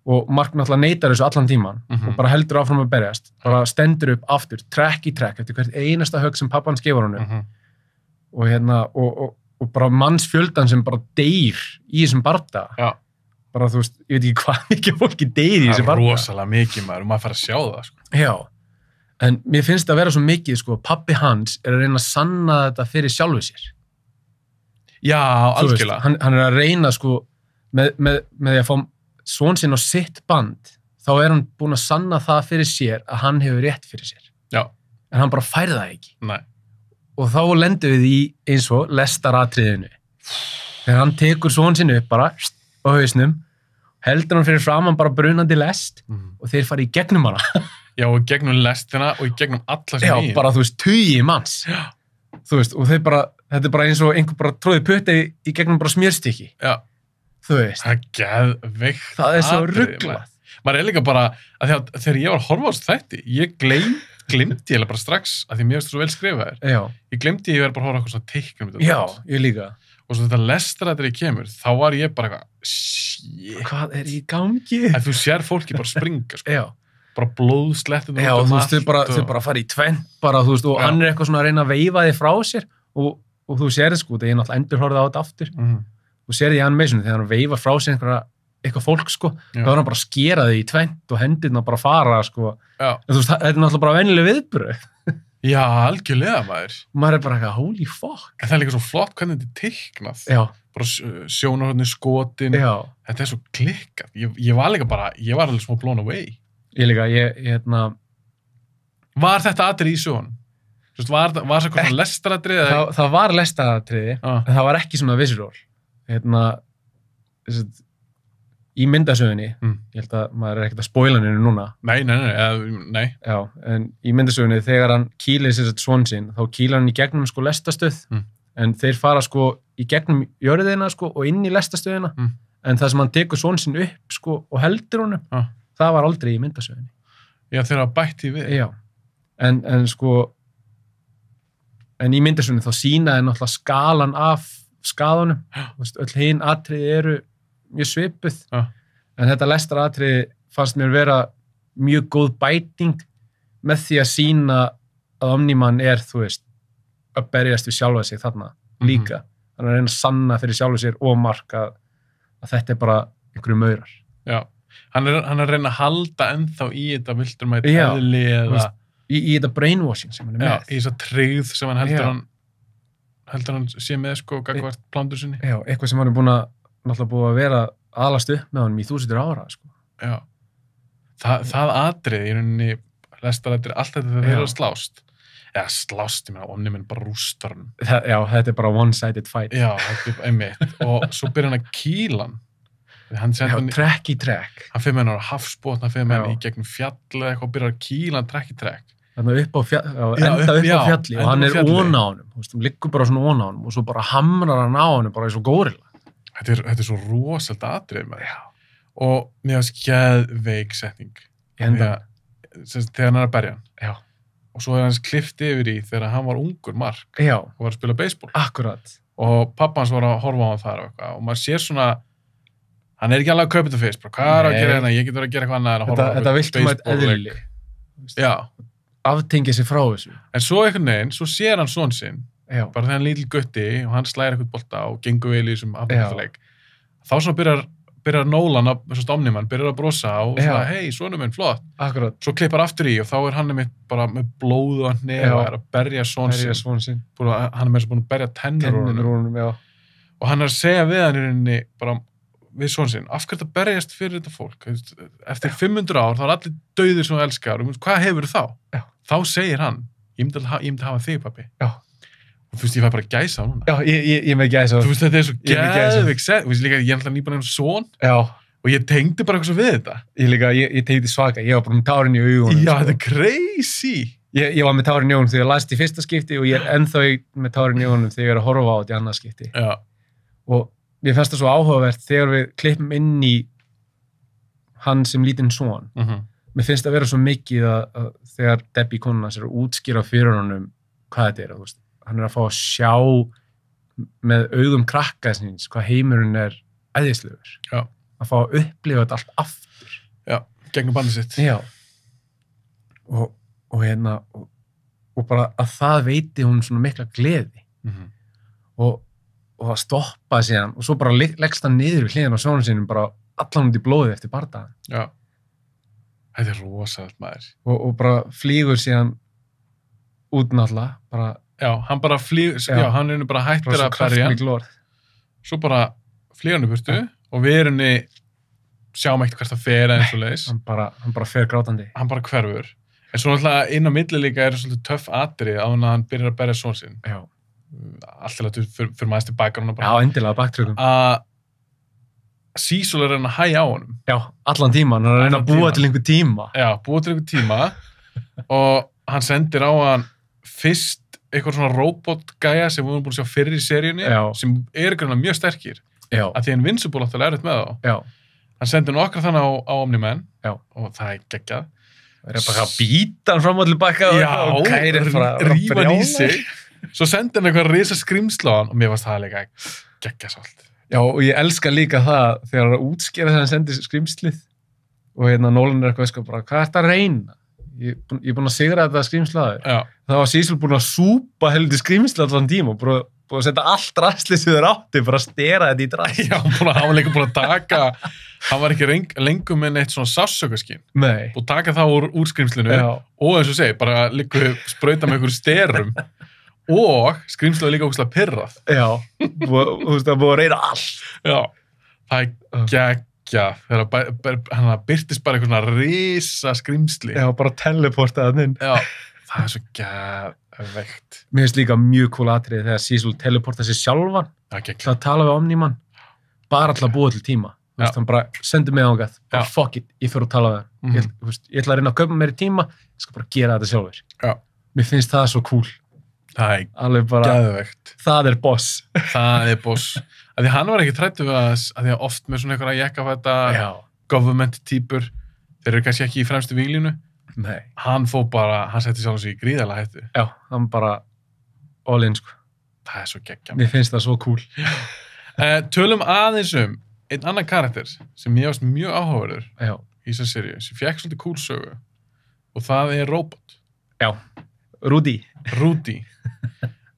og Mark náttúrulega neitar þessu allan tíman og bara heldur áfram að berjast, bara stendur upp aftur, trekk í trekk, eftir hvert einasta högg sem pappan skefur honum og bara mannsfjöldan sem bara deyr í þessum bardaga. Já. Bara þú veist, ég veit ekki hvað mikið fólki deyr í þessi bardaga. Það rosalega mikið maður fara að sjá það, sko. Já, en mér finnst það að vera svo mikið, sko, pappi hans að reyna að sanna þetta fyrir sjálfu sér. Já, algjörlega. Hann að reyna, sko, með því að fá son sinn á sitt band, þá hann búinn að sanna það fyrir sér að hann hefur rétt fyrir sér. Já. En hann bara fær það ekki. Nei. Og þá lendum við í eins og lestaratriðinu. Þegar hann tekur son sinn upp bara á hausnum, heldur hann fyrir framan bara brunandi lest og þeir fara í gegnum hana. Já, og í gegnum lestina og í gegnum alla sem Já, bara þú veist, tugi manns. Já. Þú veist, og þetta bara eins og einhver bara tróði putti í gegnum bara smjörstykki. Já. Þú veist. Það geðveikt. Það svo rugglað. Maður líka bara, að þegar ég var að horfa á þessu þætti, ég glemdi ég bara strax, að því mér veist svo vel skrifaðir. Já. Ég glemdi ég bara að horfa á eitthvað svona teiknum. Já, ég líka. Og svo þetta lestaratrið kemur, þá var ég bara eitthvað, shit. Hvað í gangi? En þú sér fólki bara springa, sko. Já. Bara blóðslettin. Já, þú veist, þau bara fara í tvenn, bara, þú veist, og hann eitthvað svona að reyna að veifa þig frá sér og þú sér þið, sko, þegar ég náttúrulega endurhorfði á þetta aftur. Þú sér þið í animation, þegar hann veifa frá sér eitthvað fólk, sko, þá er hann bara að skera þig í tvennt og hendurna bara fara, sko. Já. En þú veist, þetta náttúrulega bara venjuleg viðbrögð. Já, algjörlega, maður. Maður bara eitthvað, holy fuck. En það er líka svo flott hvernig þetta teiknað. Já. Bara sjónarhornir, skotin. Já. Þetta svo klikkað. Ég var líka bara, ég var alveg smá blown away. Ég líka, Var þetta atrið í sjónum? Þú veist, var það eitthvað svona lestaratrið? Það var lestaratriði, en það var ekki svona visual. Í myndasögunni, ég held að maður ekkert að spoila henni núna. Nei. Já, en í myndasögunni, þegar hann kýlir sér svon sinn, þá kýlar hann í gegnum sko lestastöð, en þeir fara sko í gegnum jörðina sko og inn í lestastöðina, en það sem hann tekur svon sinn upp sko og heldur honum, það var aldrei í myndasögunni. Já, þeir hafa bætt því við. Já, en í myndasögunni þá sýnaði náttúrulega skalan af skaðunum, öll hin atriði eru mjög svipuð, en þetta lestaratriði fannst mér vera mjög góð bæting með því að sýna að Omni-Man þú veist, að berjast við sjálfa sig þarna líka. Hann er að reyna að sanna fyrir sjálfa sér og Mark að þetta bara einhverju maurar. Já, hann er að reyna að halda ennþá í þetta vilturmætt eðli eða... Í þetta brainwashing sem hann er með. Já, í þess að tryggð sem hann heldur hann sé með sko gagvart plándur sinni. Já, eitthvað sem hann er náttúrulega búið að vera alast upp með honum í 1000 ára, sko. Já. Það atrið í rauninni, lestaratrið, allt þetta þegar þeir eru að slást. Eða slást, ég meina, Omni-Man bara rústar hann. Já, þetta er bara one-sided fight. Já, þetta er einmitt. Og svo byrjar hann að kýla hann. Trekk í trekk. Hann fyrir með hann á hafsbotn, hann fyrir með hann í gegnum fjall eða eitthvað og byrjar að kýla hann trekk í trekk. Þannig upp á fjalli og hann er ón á honum. Þú veist, hann liggur bara svona ón á honum og svo bara hamrar hann á honum bara eins og górilla. Þetta er svo rosalega atrið með það. Og mér finnst geðveik setning. Þegar hann er að berja hann. Já. Og svo hans klippt yfir í þegar hann var ungur Mark. Já. Og var að spila baseball. Akkurat. Og pappa hans var að horfa á hann þar og eitthvað. Og maður sér svona, hann er ekki alveg að kaupa þetta fyrst. Hvað er að gera hérna? Ég getur að gera eitthvað annað en að horfa á þetta viltum að eðli. Já. Aftengja sig frá þessu. En svo einhvern veginn, svo sér hann son sinn. Já. Bara þegar hann lítil gutti og hann slæðir eitthvað bolta og gengur vel í þessum afbyrðarleik. Þá svona byrjar Nolan, Omni-Man, byrjar að brosa og svona, hei, sonur minn, flott. Akkurat. Svo klippar aftur í og þá er hann bara með blóð og nefa og er að berja son sinn. Hann er með þess að búin að berja tennur úr honum. Og hann er að segja við hann í rauninni, bara við son sinn, af hverju það berjast fyrir þetta fólk? Eftir 500 ár, þá er allir dauðir sem þú elskar. Hvað hefur þá? Já. Þá segir hann, ég myndi hafa þig, pabbi. Já. Og þú veist, ég fæ bara gæsa á núna. Já, ég með gæsa á. Þú veist, þetta er svo geðvig sett. Þú veist líka, ég er alltaf nýbúin einu son. Já. Og og ég tengdi bara eitthvað svo við þetta. Ég tengdi svaka, ég var bara með tárin í augunum. Já, þetta er crazy. Ég var með tárin í augunum þegar ég last í fyrsta skipti og ég er ennþá með tárin í augunum þegar ég er að horfa á þetta í annað skipti. Já. Og mér fannst það svo áhugavert þegar við klippum inn í hann sem lítinn son. Mér finnst það vera svo mikið að þegar Debbie konuna sér að útskýra fyrir honum hvað þetta er. Þú veist, hann er að fá að sjá með augum krakka síns hvað heimurinn er æðislegur. Já. Að fá að upplifa þetta allt aftur. Já, gegnum bandið sitt. Já. Og bara að það veiti hún svona mikla gleði. Og að stoppa síðan og svo bara leggst hann niður við hliðina á sjónum sínum bara allan út í blóðið eftir bardagann. Já. Þetta er rosalegt maður. Og bara flýgur síðan út náttúrulega, bara... Já, hann bara flýgur, já, hann er bara hættir að berja. Svo bara flýgur hann í burtu og við erum sjáum ekkert hvert að fer eins og leiðis. Hann bara fer grátandi. Hann bara hverfur. En svo náttúrulega inn á milli líka er svolítið töff atrið á hann byrjar að berja son sinn. Já. Alltaf fyrir maður til baka hann bara. Já, endilega baktrökum. Að Cecil er að reyna að hægja á honum. Já, allan tíman. Hann er að reyna að búa til einhver tíma. Já, búa til einhver tíma og hann sendir á hann fyrst eitthvað svona robotgæja sem við höfum búin að sjá fyrir í seríunni sem er grunna mjög sterkir. Já. Að því Invincible átti að læra þetta með þá. Já. Hann sendir nokkra þannig á Omni-Man. Já. Og það er geggjað. Það er bara að býta hann fram og tilbaka og kærir bara rífa hann í sig. Svo sendir hann eitthvað risa skrimsla á hann og mér varst það líka geggjað svolít. Já, og ég elska líka það þegar hann er að útskýra þegar hann sendir skrimslið og Nolan er eitthvað bara, hvað er þetta að reyna? Ég er búin að sigra þetta skrimslaður. Já. Það var Cecil búin að súpa heldur skrimsla allan tíma og búin að setja allt rastlið sem þeir átti, bara að stera þetta í drast. Já, hann var líka búin að taka, hann var ekki lengur með neitt svona sársökaskinn. Nei. Og taka það úr skrimslinu og eins og segi, bara líka sprauta með einhverjum sterum og skrimslið var líka ógeðslega pirrað. Já, þú veist, það búið að reyna allt. Já, það er geggjað þegar hann birtist bara eitthvað svona risa skrimsli. Já, bara teleportaði inn. Já, það er svo geðveikt. Mér finnst líka mjög cool atriði þegar Cecil teleportaði sig sjálfan. Já, geggjað. Það tala við Omni-Man, bara alltaf búið til tíma. Þú veist, hann bara sendi mig ángað, bara fuck it, ég fyrir að tala við hann. Ég ætla að reyna að kaupa meiri tíma, ég skal bara gera þetta sjálfur. Já. Mér finnst það svo cool. Það er bara, geðveikt. Það er boss. Það er boss. Af því hann var ekki træddur við að því að oft með svona eitthvað að jekkafæta government-týpur, þeir eru kannski ekki í fremstu víglínu. Nei. Hann setti sjálf sig í gríðarlega hættu. Já, hann bara all in, sko. Það er svo geggjað. Mér finnst það svo cool. Tölum aðeins einn annan karakter sem ég varst mjög áhugaverður í þessari seríu, sem fekk svolítið cool sögu og það er robot. Já, Rudy.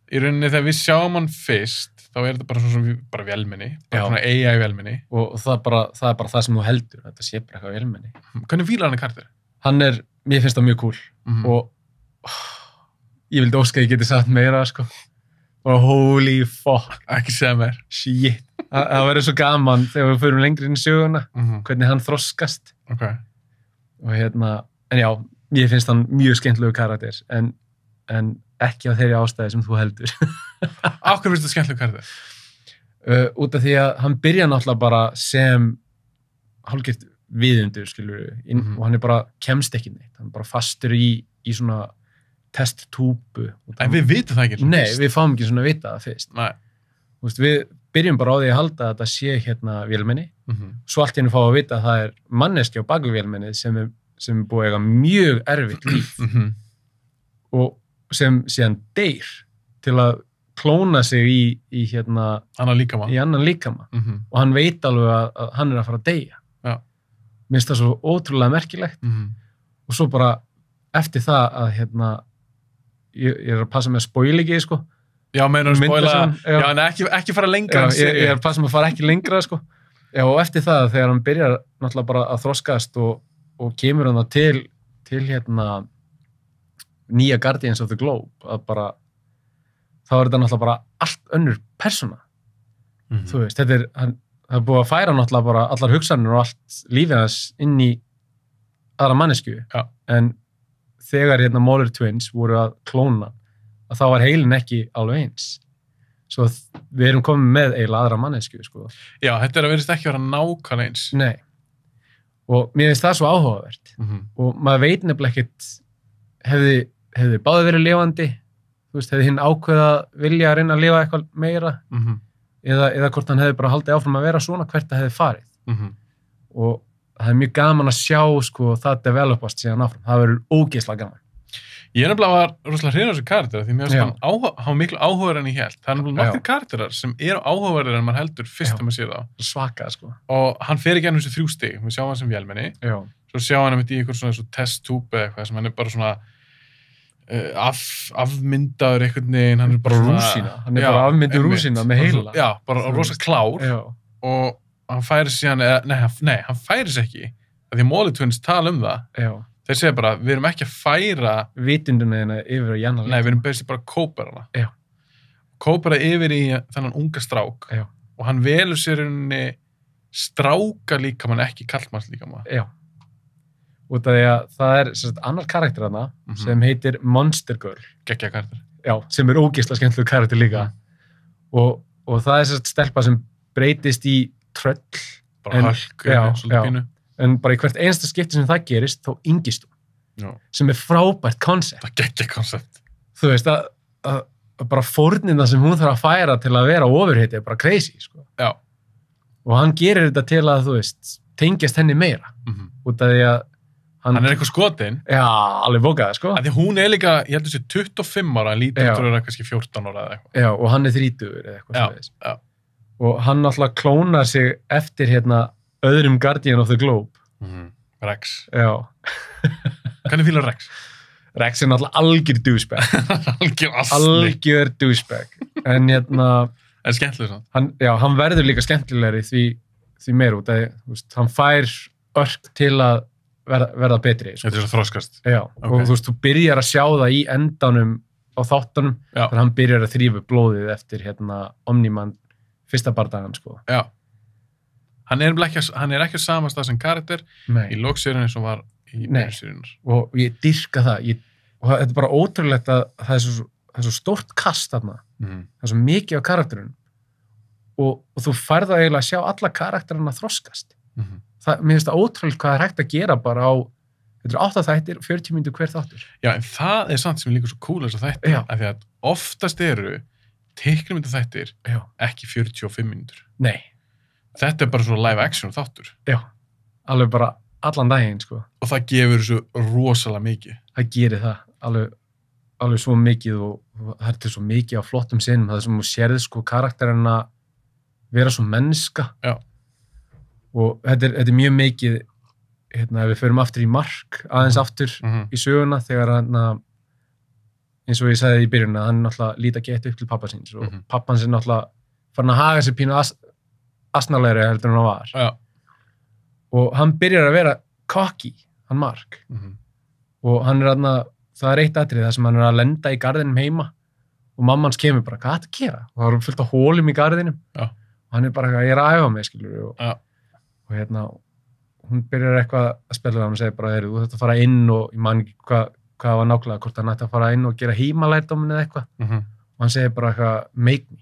Í rauninni þegar við sjáum hann fyrst þá er þetta bara svona bara vélmenni, bara svona AI vélmenni. Og það er bara það sem þú heldur, þetta sé bara eitthvað vélmenni. Hvernig fílar hann karakter? Mér finnst það mjög cool og ég vildi óska að ég geti sagt meira, sko. Bara holy fuck. Ekki segja mér. Shit. Það verður svo gaman þegar við förum lengri inn í söguna, hvernig hann þroskast. Ok. Og en já, ég finnst hann mjög skemmtilegu karakter, en ekki á þeirri ástæði sem þú heldur. Af hverju finnst það skemmtilegu karakter? Út af því að hann byrja náttúrulega bara sem hálfgert viðundur, skilur við, og hann er bara kemst ekki neitt. Hann er bara fastur í svona testtúpu. En við vitum það ekki. Nei, við fáum ekki svona að vita það fyrst. Nei. Þú veist, við byrjum bara á því að halda að þetta sé vélmenni. Svo allt í hennu fá að vita að það er manneskja á baku vélmenni sem er búið eiga mjög erfitt líf og sem síðan deyr til að klóna sig í annan líkama. Og hann veit alveg að hann er að fara að deyja. Já. Mér finnst það svo ótrúlega merkilegt. Og svo bara eftir það að ég er að passa með að spoila ekki, sko. Já, meinar að spoila, já, en ekki fara lengra. Já, ég er að passa með að fara ekki lengra, sko. Já, og eftir það, þegar hann byrjar náttúrulega bara að þroskast og kemur hann til nýja Guardians of the Globe, að bara, þá er þetta náttúrulega bara allt önnur persóna. Þú veist, það er búið að færa náttúrulega bara allar hugsanir og allt lífið hans inn í aðra mannesku. Já. En þegar Mauler Twins voru að klóna, að þá var heilin ekki alveg eins. Svo við erum komið með eiginlega aðra mannesku, sko. Já, þetta er að verðist ekki vera nákvæmlega eins. Nei. og mér finnst það svo áhugavert og maður veit nefnilega ekkert hefði báði verið lifandi, þú veist, hefði hinn ákveða vilja að reyna að lifa eitthvað meira eða hvort hann hefði bara haldið áfram að vera svona, hvert það hefði farið og það er mjög gaman að sjá sko það developast síðan áfram, það verður ógeðslega gaman. Ég nefnilega var rosalega hrifinn af þessu karakter því mér finnst hann hafa miklu áhugaverð en ég held. Það er nefnilega nokkrir karakterar sem eru áhugaverðir en maður heldur fyrst að maður sér þá. Svaka sko. Og hann fer ekki ennum þessu 3 stig, við sjáum hann sem vélmenni. Svo sjáum hann í einhver svona testtúb eða eitthvað sem hann er bara svona afmyndaður einhvern veginn, hann er bara rúsína, hann er bara afmynduð rúsína með heila. Já, bara rosa klár og hann færi sig hann færi sig ekki, af því að Molly Twins tala það. Þeir segja bara, við erum ekki að færa vitunduna þína yfir á Janna. Nei, við erum basically bara að kópera hana. Kópera yfir í þennan unga strák. Og hann velur sér unni stráka líkamann, ekki kallmanns líkamann. Út af því að það er annar karakter hana sem heitir Monster Girl. Geggja karakter. Já, sem er ógeðslega skemmtilegur karakter líka. Og það er stelpa sem breytist í tröll. Bara Hulk, svolítið pínu. En bara í hvert einasta skipti sem það gerist, þá yngist hún. Sem er frábært konsept. Það geggja konsept. Þú veist, að bara fórnina sem hún þarf að færa til að vera ofurheiti er bara crazy, sko. Já. Og hann gerir þetta til að, þú veist, tengjast henni meira. Út af því að hann er eitthvað skotinn. Já, alveg bókaði, sko. Af því hún er líka, ég heldur sér 25 ára, en lítið eftir að vera kannski 14 ára eða eitthvað. Já, og hann er 30 eða eitthvað svoleiðis. Já. Og hann náttúrulega klónar sig eftir öðrum Guardian of the Globe. Rex. Já. Hvernig fílar Rex? Rex er náttúrulega algjör douchebag. Algjör douchebag. En en skemmtileg svona. Hann verður líka skemmtilegri því meir út að hann fær örk til að verða betri. Þetta er svo þroskast. Já, og þú veist, þú byrjar að sjá það í endanum á þáttunum þegar hann byrjar að þrífa blóðið eftir Omni-Man fyrsta bardagan, sko. Já. Hann er ekki á sama stað sem karakter í lokseríunni sem var í byrjunseríunnar. Og ég dyrka það. Og þetta er bara ótrúlegt að það er svo stórt kast þarna. Það er svo mikið á karakterunum. Og þú færð að eiginlega að sjá alla karakterana þroskast. Mér finnst það ótrúlegt hvað er hægt að gera bara á, þetta er 8 þættir, 40 mínútur hver þáttur. Já, en það er samt sem er líka svo cool þess að þættir. Af því að oftast eru teiknimynda þættir ekki 45 mínútur. Nei. Þetta er bara svona live action þáttur. Já, alveg bara allan daginn, sko. Og það gefur þessu rosalega mikið. Það gerir það, alveg svo mikið og það er til svo mikið á flottum sinnum. Það er sem þú sérði, sko, karakterina vera svo mennska. Já. Og þetta er mjög mikið, ef við förum aftur í Mark, aðeins aftur í söguna, þegar eins og ég sagði í byrjun, hann náttúrulega líta gett upp til pappa síns og pappan sér náttúrulega farin að haga sér pínu asnalegri heldur en hann var. Já. Og hann byrjar að vera cocky, hann Mark. Og hann er það er eitt atriði þar sem hann er að lenda í garðinum heima og mamma hans kemur bara, hvað er þetta að gera? Og það er fullt af hólum í garðinum. Já. Og hann er bara, ég er að æfa mig, skilur. Og hún byrjar eitthvað að spila það og hann segir bara, þú þarft að fara inn og ég man ekki hvað var nákvæmlega, hvort hann ætti að fara inn og gera heimalærdóminn eða eitthvað. Og hann segir bara eitthvað, make me.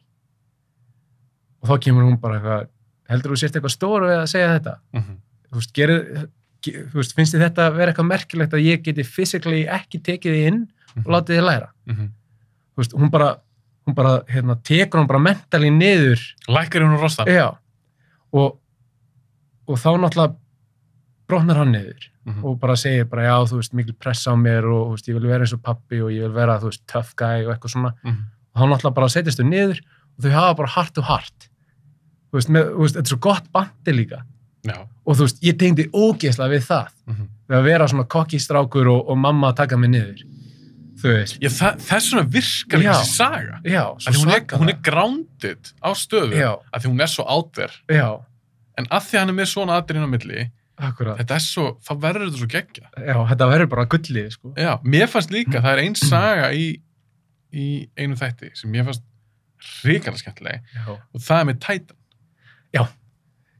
Og þá kemur hún bara eitthvað, heldur þú sért eitthvað stóru við að segja þetta? Þú veist, finnst þið þetta að vera eitthvað merkilegt að ég geti physically ekki tekið þið inn og látið þið læra? Þú veist, hún bara tekur hann bara mentally niður. Lækkar hún og rostar. Já. Og þá náttúrulega brotnar hann niður og bara segir bara, já, þú veist, mikil pressa á mér og þú veist, ég vil vera eins og pappi og ég vil vera, þú veist, tough guy og eitthvað svona. Og hann náttúrulega bara setjast þau niður og þau hafa bara heart to heart. Þú veist, þetta er svo gott bandi líka. Já. Og þú veist, ég tengdi ógeðslega við það. Við að vera svona cocky strákur og mamma að taka mig niður. Þú veist. Já, þess svona virkar ekki þessi saga. Já, svo svakalega. Hún er grounded á stöðu af því hún er svo out there. Já. En af því hann er með svona atriðin á milli, akkurat. Þetta er svo, þá verður þetta svo geggja. Já, þetta verður bara gullið, sko. Já, mér fannst líka, það er ein saga í einu þætti sem mér fannst hrikalega skemmtileg og það er með Titan.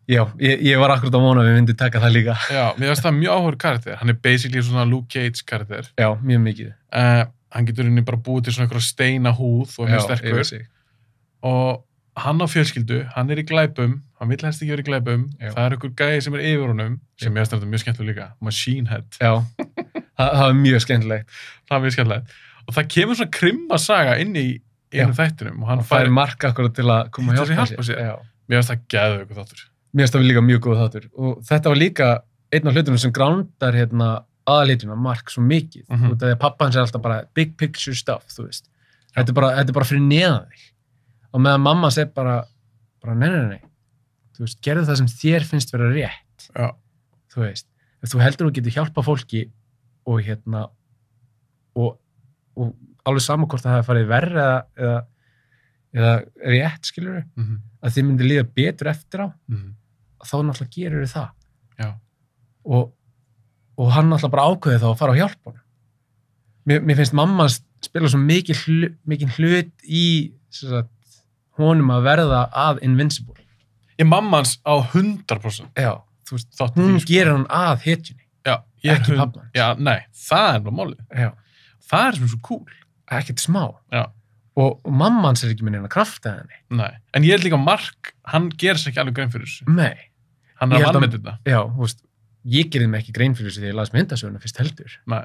Já, ég var akkurat á vona að við myndum taka það líka. Já, mér fannst það mjög áhugur karakter. Hann er basically svona Luke Cage karakter. Já, mjög mikið. Hann getur henni bara búið til svona einhverja steina húð og mjög sterkur. Og hann á fjölskyldu, hann í glæpum, hann vill helst ekki vera í glæpum, Já. það einhver gæi sem yfir honum, sem ég veist þetta mjög skemmtilega líka, Machine Head. Já, það er mjög skemmtilegt. Það er mjög skemmtilegt. Og það kemur svona krimma saga inn í einu þættinum og hann fær mark akkurat til að koma að hjálpa sér. Já. Mér finnst það geðveikur þáttur. Mér finnst það líka mjög góð þáttur. Og þetta var líka einn af hlutunum sem grándar aðalítuna Mark svo mikið. Út af því að pappa hans er alltaf bara big picture stuff, þú veist. Þetta er bara fyrir neðan þig. Og meðan mamma segir bara nei. Þú veist, gerðu það sem þér finnst vera rétt. Já. Þú veist, ef þú heldur þú getur hjálpa fólki og og alveg saman hvort það hafi farið verra eða rétt, skilur að þið myndi líða betur eftir á, þá náttúrulega gerur þið það. Já. Og hann náttúrulega bara ákveði þá að fara á hjálp honum. Mér finnst mamma spila svo mikið hlut í honum að verða að Invincible. Mammans á 100%. Já, þú veist, hún gerir hann að hetjunni. Já, ekki pappans. Já, nei, það er bara málið. Já. Það er sem svo cool. Ekkert smá. Já. Og mammans er ekki með neina krafta henni. Nei, en ég líka Mark, hann gerir sér ekki alveg grein fyrir þessu. Nei. Hann er að vann með þetta. Já, þú veist, ég gerði mig ekki grein fyrir þessu þegar ég las myndasöguna fyrst heldur. Nei.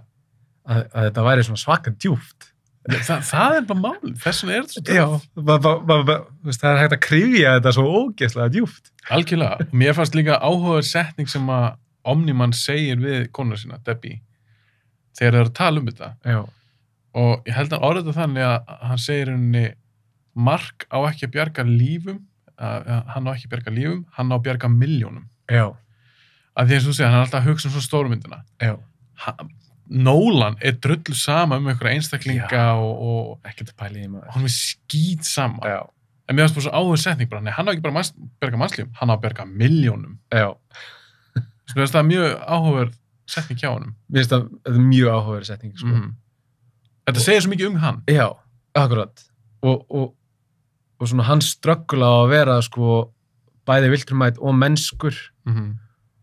Að þetta væri svona svaka djúpt. Það er bara málið, þess vegna er þetta svo djúpt. Já, það er hægt að kryfja þetta svo ógeðslega djúpt. Algjörlega. Og mér fannst líka áhugaverð setning sem að Omniman segir við konuna sína, Debbie, þegar þeir eru að tala þetta. Já. Og ég held að orðið þannig að hann segir henni Mark á ekki að bjarga lífum, hann á ekki að bjarga lífum, hann á að bjarga milljónum. Já. Að því eins og þú segir, hann er alltaf að hugsa svo stóru myndina. Já. Nolan er drullu sama einhverja einstaklinga og ekkert að pæla í maður. Hann er skít sama. Já. En mér finnst bara svo áhugaverð setning bara, nei, hann á ekki bara bjarga mannslífum, hann á að bjarga milljónum. Já. Svo mér finnst það mjög áhugaverð setning hjá honum. Mér finnst það mjög áhugaverð setning, sko. Þetta segir svo mikið hann. Já, akkurat. Og svona hans ströggul á að vera, sko, bæði viltrumætt og mennskur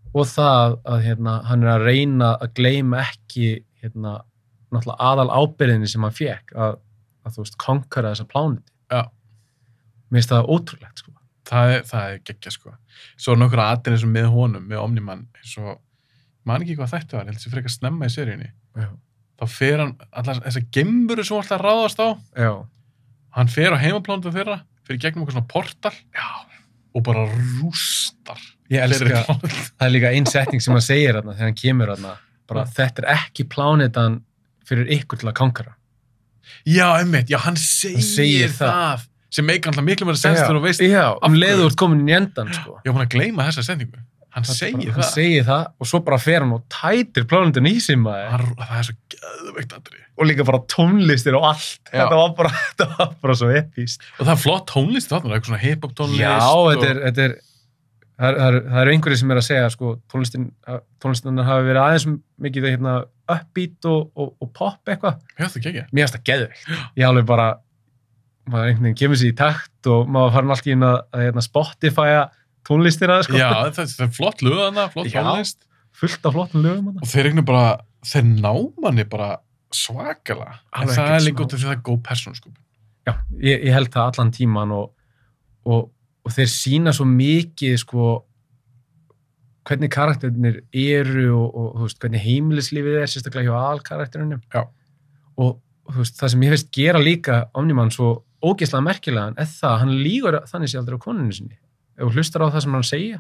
og það að, hann er að reyna að gleyma ekki, náttúrulega aðal ábyrðinni sem hann fékk, að þú veist, konkara þessa plánuti. Já. Mér finnst það ótrúlegt, sko. Það er geggjað, sko. Svo er nokkur atriði sem með honum, með Omniman, svo, man ekki hvað þetta var, ég held sér frekar snemma í seríunni. Já. Þá fer hann, allar þessar gemburu sem alltaf ráðast á. Já. Hann fer á heimaplánutu þeirra, fyrir gegnum eitthvað svona portal. Já. Og bara rústar. Ég elska, það er líka ein setning sem hann segir þarna, þegar hann kemur þarna, bara þetta er ekki plánetan fyrir ykkur til að kankara. Já, einmitt, já, hann segir það. Sem meikar alltaf miklu meira sens þegar þú veist. Já, leiður úr komin í endan, sko. Ég var búin að gleyma þessa setningu. Hann segir það. Hann segir það og svo bara fer hann og tætir plánundin í sig maður. Það er svo geðveikt atriði. Og líka bara tónlistir og allt. Þetta var bara svo epískt. Og það er flott tónlist þarna, eitthvað svona hip-hop tónlist. Já, það eru einhverjir sem er að segja, sko, tónlistinnar hafi verið aðeins mikið upbeat og pop eitthvað. Já, það geggja. Mér finnst það geðveikt. Ég alveg bara, maður einhvern veginn kemur sér í takt og maður farin allt í að Spotify-a tónlistina, sko. Já, það er flott lög þarna, flott tónlist. Fullt af flottum lögum þarna. Og þeir ná manni bara svakalega. En það er líka út af því það er góð persónusköpun. Já, ég held það allan tíman og þeir sýna svo mikið, sko, hvernig karakterinir eru og þú veist, hvernig heimilislífið er, sérstaklega hjá aðalkarakterinum. Já. Og þú veist, það sem ég finnst gera líka Omniman svo ógeðslega merkilegan er það að hann lýgur þannig sér aldrei á konunni sinni. Ef þú hlustar á það sem hann segja,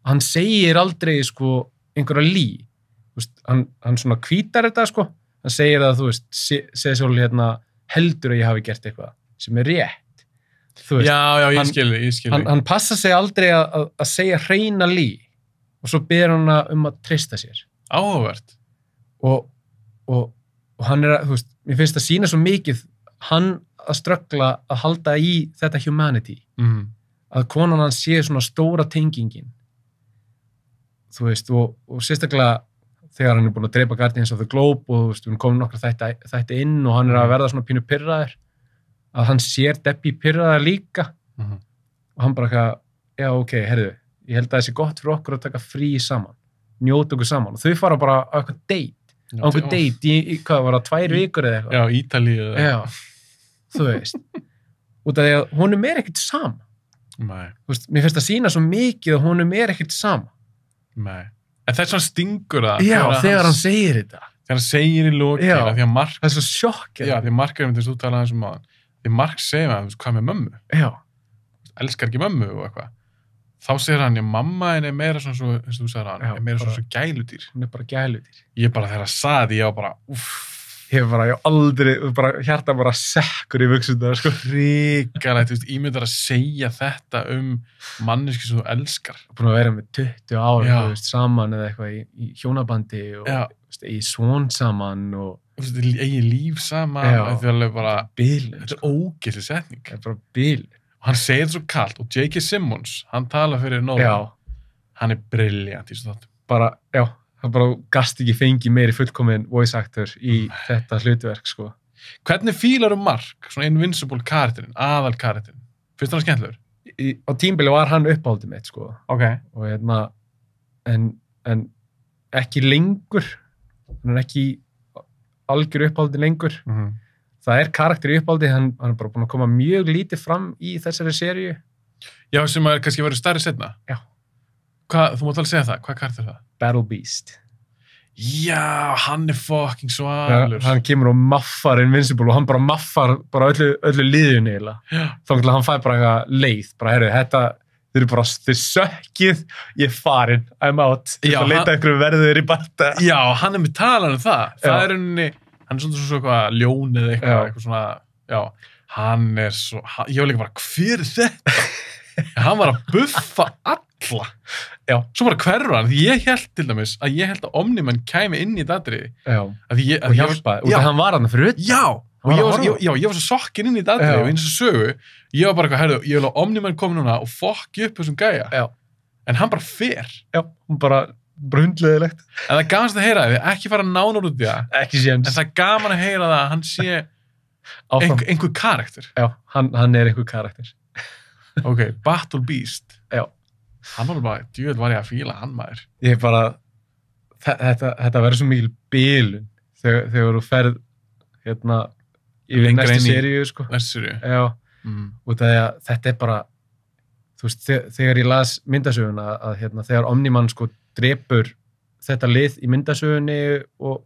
hann segir aldrei, sko, einhverja lý. Þú veist, hann svona hvítar þetta, sko. Hann segir að, þú veist, segir svolítið heldur að ég hafi gert eitthvað sem er rétt. Veist, já, ég skilji. Hann passa sig aldrei að segja hreina lý og svo ber hann að treysta sér. Áhugavert. Og hann er að, þú veist, mér finnst það sína svo mikið hann að ströggla að halda í þetta humanity. Að konan hann sé svona stóra tengingin. Þú veist, og sérstaklega þegar hann er búin að drepa Guardians of the Globe og þú veist, við komum nokkra þætti inn og hann er að verða svona pínu pirraður, að hann sér Debbie pirraðar líka og hann bara eitthvað, já, ok, herðu, ég held að það sé gott fyrir okkur að taka frí saman, njóta okkur saman og þau fara bara á eitthvað date í hvað var það, 2 vikur eða eitthvað? Já, Ítalíu. Já, þú veist út af því að honum ekkert sama. Nei. Þú veist, mér finnst að sýna svo mikið að honum ekkert sama. Nei. En þess vegna stingur það. Já, þegar hann segir þetta. Þegar hann segir í lokinu, því að Mark... Það svo sjokkið. Já, því að Mark þess að úttala hans maður. Því Mark segir maður, hvað með mömmu? Já. Elskar ekki mömmu og eitthvað. Þá segir hann, já, mamma henni er meira svona svo, eins og þú sagði hann, er meira svona svo gæludýr. Hún er bara gæludýr. Ég bara þegar að saði, ég var bara, ég aldrei, hjarta bara sekkur í buxurnar, sko. Ríkalegt, þú veist, ímyndar að segja þetta manneski sem þú elskar. Búin að vera með 20 ár, þú veist, saman eða eitthvað í hjónabandi og í svon saman og... Þú veist, eigin líf saman, þetta er alveg bara... Bilun. Þetta er ógeðsleg setning. Þetta er bara bilun. Og hann segir þetta svo kalt og J.K. Simmons, hann tala fyrir Nolan. Hann er brilliant í þessu þáttum. Bara, hann bara gast ekki fengi meiri fullkominn voice actor í þetta hlutverk, sko. Hvernig fílar Mark, svona invincible karakterinn, aðal karakterinn? Finnst hann skemmtilegur? Á tímabili var hann uppáhaldið mitt, sko. Ok. Og en ekki lengur. Hann er ekki algjör uppáhaldið lengur. Það er karakter í uppáldi, hann er bara búin að koma mjög lítið fram í þessari seríu. Já, sem að kannski verið stærri seinna. Já. Þú mátt alveg segja það, hvað karakter er það? Battle Beast. Já, hann er fucking svalur. Hann kemur og maffar Invincible og hann bara maffar bara öllu liðunni eiginlega. Já. Þannig að hann fær bara eitthvað leið, bara heyrðu, þið sökkið, ég er farin, I'm out. Já, að leita einhverju verður í barta. Já, hann er með talan það. Það er rauninni hann er svona eitthvað ljón eða eitthvað svona, hann er svo, ég var líka bara, hver er þetta? Hann var að buffa alla. Svo bara hverfa hann, því ég held til dæmis að Omniman kæmi inn í þetta atriði. Og hjálpaði, og hann var hann fyrir utan. Ég var svo sokkin inn í þetta atriði og eins og sögu, ég var bara eitthvað, herðu, ég vil að Omniman komi núna og fokki upp þessum gæja. En hann bara fer. Hún bara hundleðilegt. En það er gaman að heyra það, ekki fara nánar út í það. Ekki séns. En það er gaman að heyra það að hann sé einhver karakter. Já, hann er einhver karakter. Ok, Battle Beast. Já. Hann var bara, djúvel var ég að fíla hann maður. Ég bara, þetta verður svo mikil bilun þegar þú ferð yfir næstu seríu, sko. Næstu seríu? Já. Og þetta er bara, þú veist, þegar ég las myndasöguna að þegar Omniman, sko, drepur þetta lið í myndasögunni og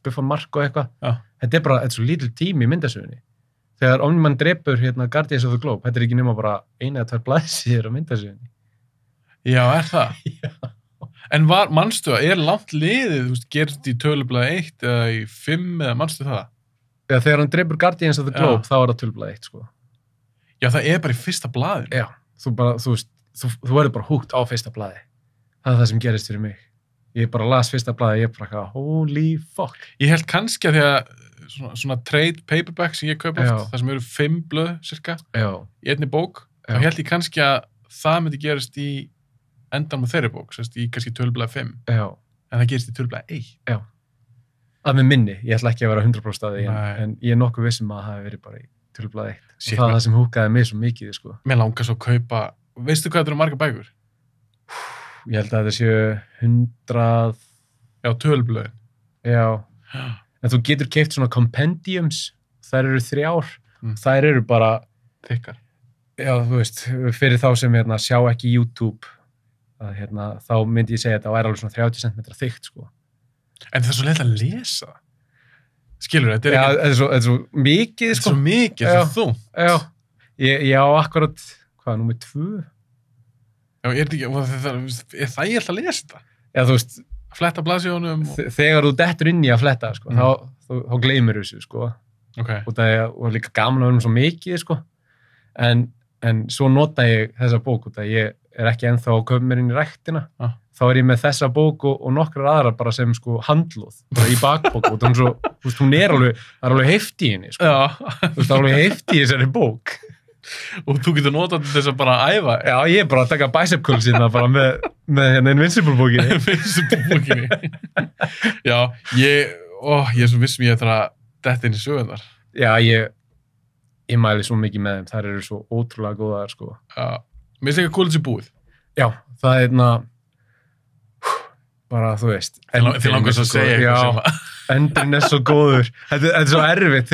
buffar Mark og eitthvað. Þetta er bara, þetta er svo lítill tími í myndasögunni. Þegar Omniman drepur Guardians of the Globe, þetta er ekki nema bara 1 eða 2 blaðsíður á myndasögunni. Já, er það? Já. En manstu að langt liðið, þú veist, gerst í tölublaði 1 eða í 5 eða manstu það? Já, þegar hann drepur Guardians of the Globe, þá er það tölublaði 1, sko. Já, það er bara í fyrsta blaðinu. Já, þú verður bara húgt á fyrsta blaði. Það er það sem gerist fyrir mig. Ég bara las fyrsta blaði, ég bara holy fuck. Ég held kannski að því að svona trade paperback sem ég kaup oft, það sem eru 5 blöð, cirka, í einni bók, þá held ég kannski að það myndi gerast í endan með þeirri bók, í kannski tölublaði 5. Já. En það gerist í tölublaði 1. Já. Að með minni, ég ætla ekki að vera 100% að því, en ég er nokkuð vissum að það hefur verið bara í tölublaði 1. Og það er það sem húkaði mig svo mikið, sko. Mér langar svo að kaupa, veistu hvað þetta eru margar bækur? Ég held að þetta séu 100... Já, tölblöðin. Já. En þú getur keypt svona compendiums, þær eru 3 ár. Þær eru bara... Þykkar. Já, þú veist, fyrir þá sem sjá ekki YouTube, að, þá myndi ég segja að það væri alveg svona 30 cm þykkt, sko. En það er svo leitt að lesa. Skilur, þetta er ekki... Já, þetta er svo mikið, sko. Þetta er svo mikið, þetta er þungt. Já. Ég á akkurat, númer 2? Já, er það ég ætla að lesa þetta? Já, þú veist... Fletta blaðsjónum Þegar þú dettur inn í að fletta, sko, þá gleymir þessu, sko. Ok. Og það er líka gaman að vera svo mikið, sko. En svo nota ég þessa bók, og það ég er ekki ennþá að köpa mér inn í ræktina. Þá er ég með þessa bók og nokkrar aðrar bara sem, sko, handlóð, bara í bakbók. Og hún er alveg heift í henni, sko. Já. Þú veist, það er alveg heift í þessari bók. Og þú getur notað þess að bara æfa. Já, ég er bara að taka bicep curls hérna bara með Invincible bókinni. Invincible bókinni. Já, ég er svo vissum ég að detta inn í sögunar. Já, ég mæli svo mikið með þeim. Þær eru svo ótrúlega góðar, sko. Já, mér finnst ekki að þessi búið. Já, það er bara, þú veist. Þið langar svo að segja eitthvað sem að... Endurinn er svo góður. Þetta er svo erfitt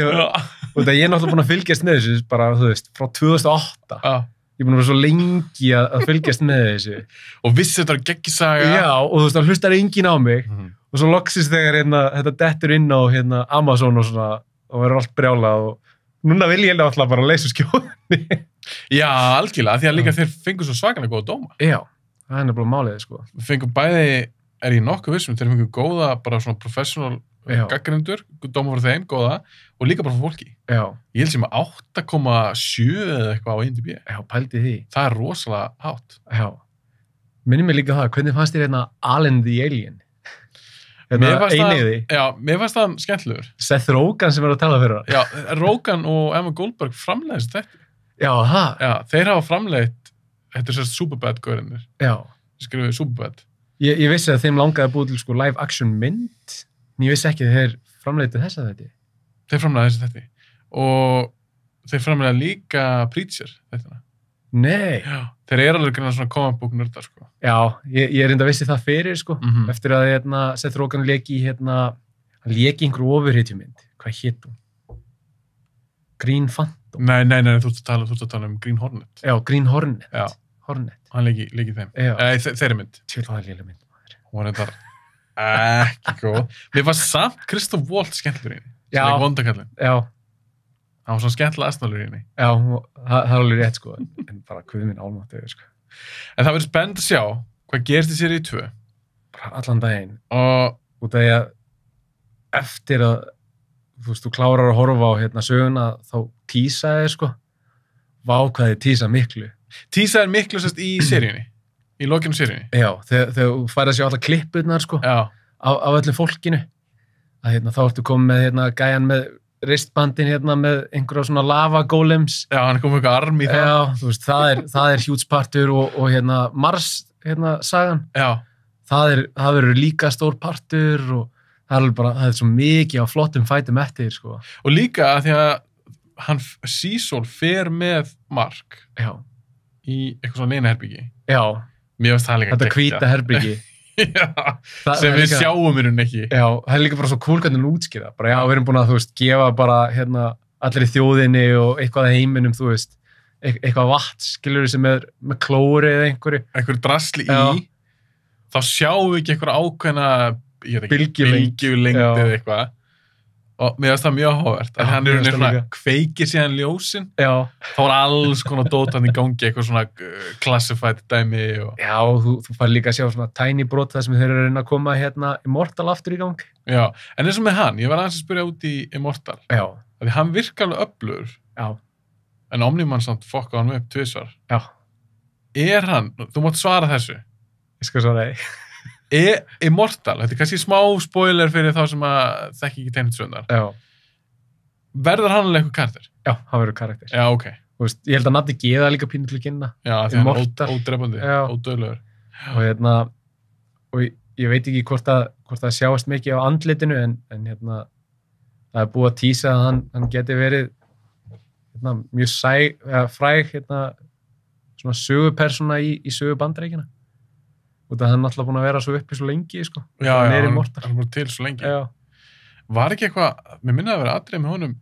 og það ég er náttúrulega búin að fylgjast með þessu bara, þú veist, frá 2008 ég er búin að vera svo lengi að fylgjast með þessu og vissi þetta er geggisaga já, og þú veist, það hlustar enginn á mig og svo loksist þegar þetta dettur inn á Amazon og svona og verður allt brjálað og núna vil ég alltaf bara leysa skjóðinni já, algjörlega, því að líka þeir fengur svo svakalega góða dóma já, það er nefnilega málið, sko fengur bæði, er ég nokkuð vissum þeir fengur góða, bara svona professional gagnrýnendur, dóma fyrir þeim, góða og líka bara fyrir fólki já. Ég held sem að 8,7 eða eitthvað á IMDb Já, pældi því það er rosalega hátt já, minnum mig líka það, hvernig fannst þér Alien the Alien einiði mér fannst það skemmtilegur Seth Rogen sem er að tala fyrir já, Rogen og Emma Goldberg framleiðist þetta já, það já, þeir hafa framleitt þetta er sérst Superbad-gaurinnir já skrifuðu Superbad ég vissi að þeim langaði að búið til sko live action mynd en ég vissi ekki að þeir framleitu þessa þetta þeir framleiði þetta og þeir framleiða líka Preacher þetta nei já, þeir eru alveg svona comic book nördar sko já, ég er enda að vissi það fyrir sko eftir að Seth Rogen lék í hann lék í einhverju ofurhetjumynd hvað hét hún? Green Phantom nei, þú ert að tala Green Hornet já, Green Hornet já. Hornet hann leik í þeim þeirri mynd tjóðlega lélega mynd hún var þetta ekki góð mér var samt Christoph Waltz skemmtlur í henni já, vondakallin já hann var svona skemmtilega aðsnálur í henni já, það er alveg rétt sko en bara hvað minn álmáttu sko. en það verður spennt að sjá hvað gerist í seríu 2 bara allan daginn og út af því að eftir að þú veist, þú klárar að horfa á söguna þá tísaði sko vákvæði tísa miklu tísa er miklu sérst í seríunni í lokinu seríunni já, þegar þú færði að sjá alla klippurnar sko já. af öllu fólkinu að þá ertu komið með gæjan með ristbandin með einhverja svona lava golems já, hann er komið eitthvað arm í það já, þú veist, það er hjútspartur og Mars sagan já. það verður líka stór partur og það er svo mikið á flottum fætum eftir sko. Og líka að því að hann Cecil fer með Mark já. Í eitthvað svona leynaherbyggi já. Mér finnst það líka þetta hvíta herbyggi já, sem við sjáum í rauninni ekki já, það er líka bara svo cool hvernig hann útskýra bara já, við erum búin að, þú veist, gefa bara allir í þjóðinni og eitthvað heiminum, þú veist, eitthvað vatn skilur sem er með klóri eða einhverju drasli í þá sjáum við ekki einhverja ákveðna bylgjulengd eða eitthvað og mér finnst það mjög áhugavert að hann er svona kveikir síðan ljósin þá er alls konar dótan í gangi eitthvað svona classified dæmi já, þú fær líka að sjá svona tiny brot það sem þeir eru að reyna að koma Immortal aftur í gang já, en eins og með hann, ég var aðeins að spyrja út í Immortal já, því hann virkar alveg öflugur já, en Omniman samt fokka hann upp tvisvar já, er hann, þú mátt svara þessu ég skal svara Immortal, þetta er kannski smá spoiler fyrir þá sem að þekki ekki teiknisögurnar. Já. Verður hann alveg eitthvað karakter? Já, hann verður karakter. Já, ok. Þú veist, ég held að nafni geða líka pínu til að kynna. Já, því hann er ódrepandi, ódöðlegur. Og ég veit ekki hvort það sjáast mikið á andlitinu en það er búið að tísa að hann geti verið mjög fræg svona sögupersona í sögu Bandaríkjanna. Og það er náttúrulega búin að vera svo uppi svo lengi, sko. Já, hann er búin til svo lengi. Já. Var ekki eitthvað, mér minnaði að vera atriði með honum,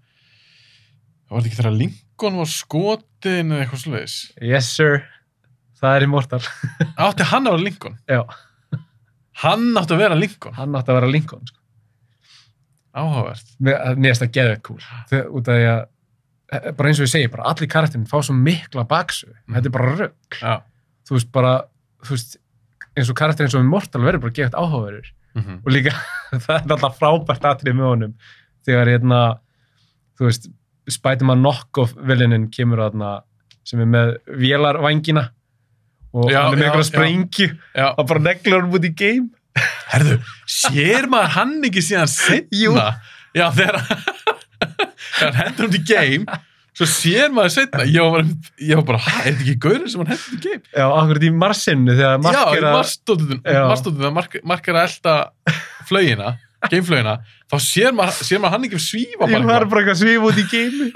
var þetta ekki þegar Lincoln var skotin eða eitthvað svoleiðis? Yes, sir. Það er Immortal. Átti hann að vera Lincoln? Já. Hann átti að vera Lincoln? Hann átti að vera Lincoln, sko. Áhugavert. Mér finnst það geðveikt kúl. Út af því að, bara eins og ég segi, bara allir karakterinn fá svo mikla baksu. Þetta er bara rugl. Já. Þú veist, eins og karakter eins og Immortal verður bara gefið áhugaverður og líka það er alltaf frábært atrið með honum þegar þú veist Spider-Man knock-off villainin kemur sem er með vélarvængina og hann er með einhverja sprengju og bara neglar hann út í game herðu, sér maður hann ekki síðan setna já, þegar hann hendur hann í game svo sér maður setna, ég var bara, er þetta ekki gaurinn sem hann hendur í game? Já, akkurat í Marsinu þegar Mark er að... Já, í Marstóttunum þegar Mark er að elda flögina, gameflögina, þá sér maður hann ekki svífa bara. Ég var bara eitthvað svífa út í game.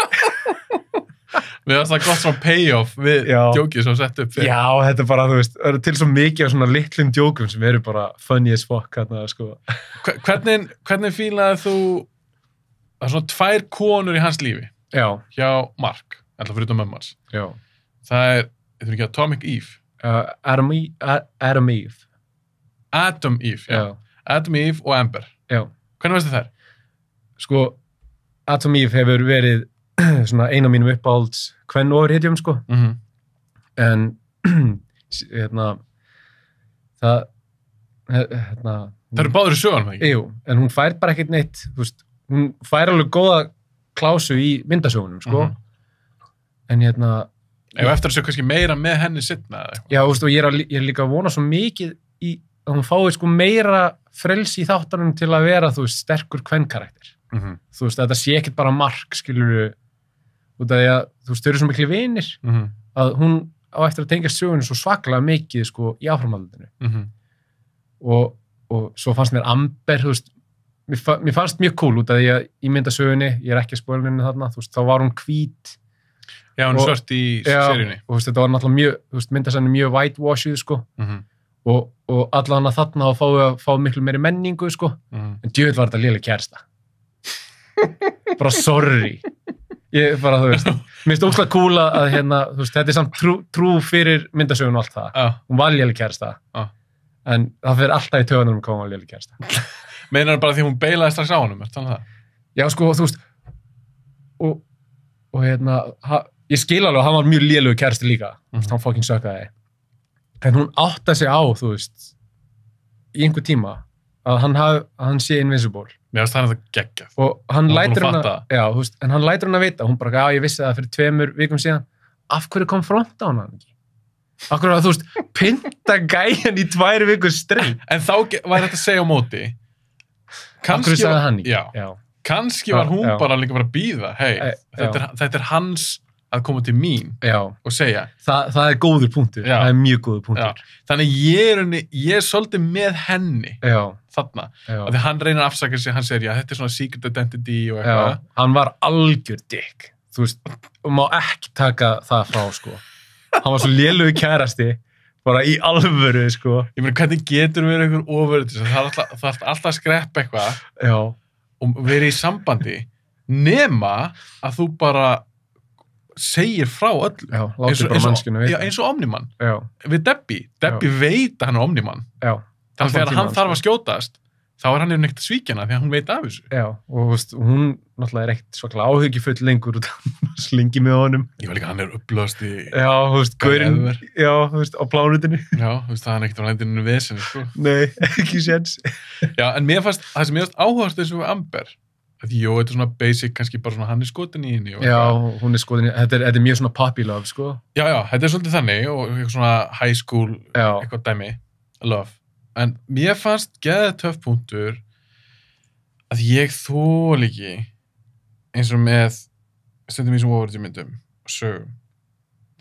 Við varst það gott svona payoff við djókið sem sett upp fyrir. Já, þetta er bara, þú veist, það eru til svo mikið af svona litlum djókum sem eru bara funny as fuck, sko. Hvernig fílaði þú að svona 2 konur í hans lífi? Já. hjá Mark, alltaf fyrir mömmu hans. Já. Það er ekki Atomic Eve. Adam Eve. Adam Eve, já. Adam Eve og Amber. Já. Hvernig veistu þær? Sko, Adam Eve hefur verið svona eina mínum uppáhalds kvenofurhetjum, sko. En, það eru báður í sögunum, ekki? Jú, en hún fær bara ekkert neitt, þú veist, hún fær alveg góða klásu í myndasögunum, sko. En Ef eftir að sjá kannski meira með henni sitna eða eitthvað. Já, þú veist, og ég er líka að vona svo mikið að hún fái sko meira frelsi í þáttunum til að vera, þú veist, sterkur kvenkarakter. Þú veist, þetta sé ekkert bara Mark, skilurðu, út af því að, þú veist, þau eru svo miklu vinir, að hún á eftir að tengja sögunum svo svaklega mikið, sko, í áframhaldinu. Og svo fannst mér Amber, þú veist, mér fannst mjög cool út af því að í myndasögunni, ég er ekki að spoila henni þarna, þú veist, þá var hún hvít. Já, hún svört í seríunni. Og þú veist, þetta var náttúrulega mjög, þú veist, myndasögunni mjög whitewashed, sko. Og allan að þarna að fá miklu meiri menningu, sko. En djöfull var þetta léleg kærasta. Bara sorry. Ég bara, þú veist, mér finnst ógeðslega cool að þú veist, þetta er samt trú fyrir myndasögun og allt það. Hún var léleg kærasta. En það fyrir alltaf í töðunum hvað hún var léleg kærasta. Meinar bara því hún beilaði strax á honum, er það það? Já, sko, þú veist, og ég skil alveg að hann var mjög lélegu kærasti líka. Hann fucking sökkaði. En hún áttaði sig á, þú veist, í einhver tíma, að hann sé invincible. Mér finnst það þetta geggjað. Og hann lætur hann þú veist, en hann lætur hann að vita. Hún bara, ég vissi það fyrir 2 vikum síðan. Af hverju konfronta hann ekki? Af hverju að, þú veist, pynta gæjan í 2 vikur straight. En þá var þetta að segja á móti. Af hverju sagði hann ekki? Já. Kannski var hún bara líka bara að bíða. Þetta er hans að koma til mín og segja. Það er góður punktur. Það er mjög góður punktur. Þannig ég er svolítið með henni þarna. Því hann reynir að afsaka sig, hann segir, þetta er svona secret identity og eitthvað. Hann var algjör dick. Þú veist, má ekki taka það frá, sko. Hann var svo lélugur kærasti, bara í alvöru, sko. Ég meina, hvernig getur verið einhver ofuröð þess að það er alltaf að skreppa eitthvað og verið í sambandi nema að þú bara segir frá öllu. Já, látið bara mannskjunu vita. Já, eins og Omniman. Við Debbie. Debbie veit að hann er Omniman. Já. Þannig að þegar hann þarf að skjótast, þá er hann neitt að svíkja hana því að hún veit af þessu. Já, og veist, hún náttúrulega er ekkert svaklega áhyggjufull lengur út af slingi með honum. Ég var líka, hann er upplöst í... Já, þú veist, gaurinn, já, þú veist, á plánutinu. Já, þú veist, það er ekkert á lendinu veseni, sko. Nei, ekki séns. Já, en það sem mér fannst áhugast þessu við Amber, þetta er svona basic, kannski bara svona hann er skotin í henni. Já, hún er skotin í henni, þetta er mjög svona puppy love, sko. Já, þetta er svolítið þannig og eitthvað svona high school, eitthvað dæmi, love. En mér fannst geðið töff punktur að ég þoli ekki eins og með stundum í sem ofurðjumyndum og sögum.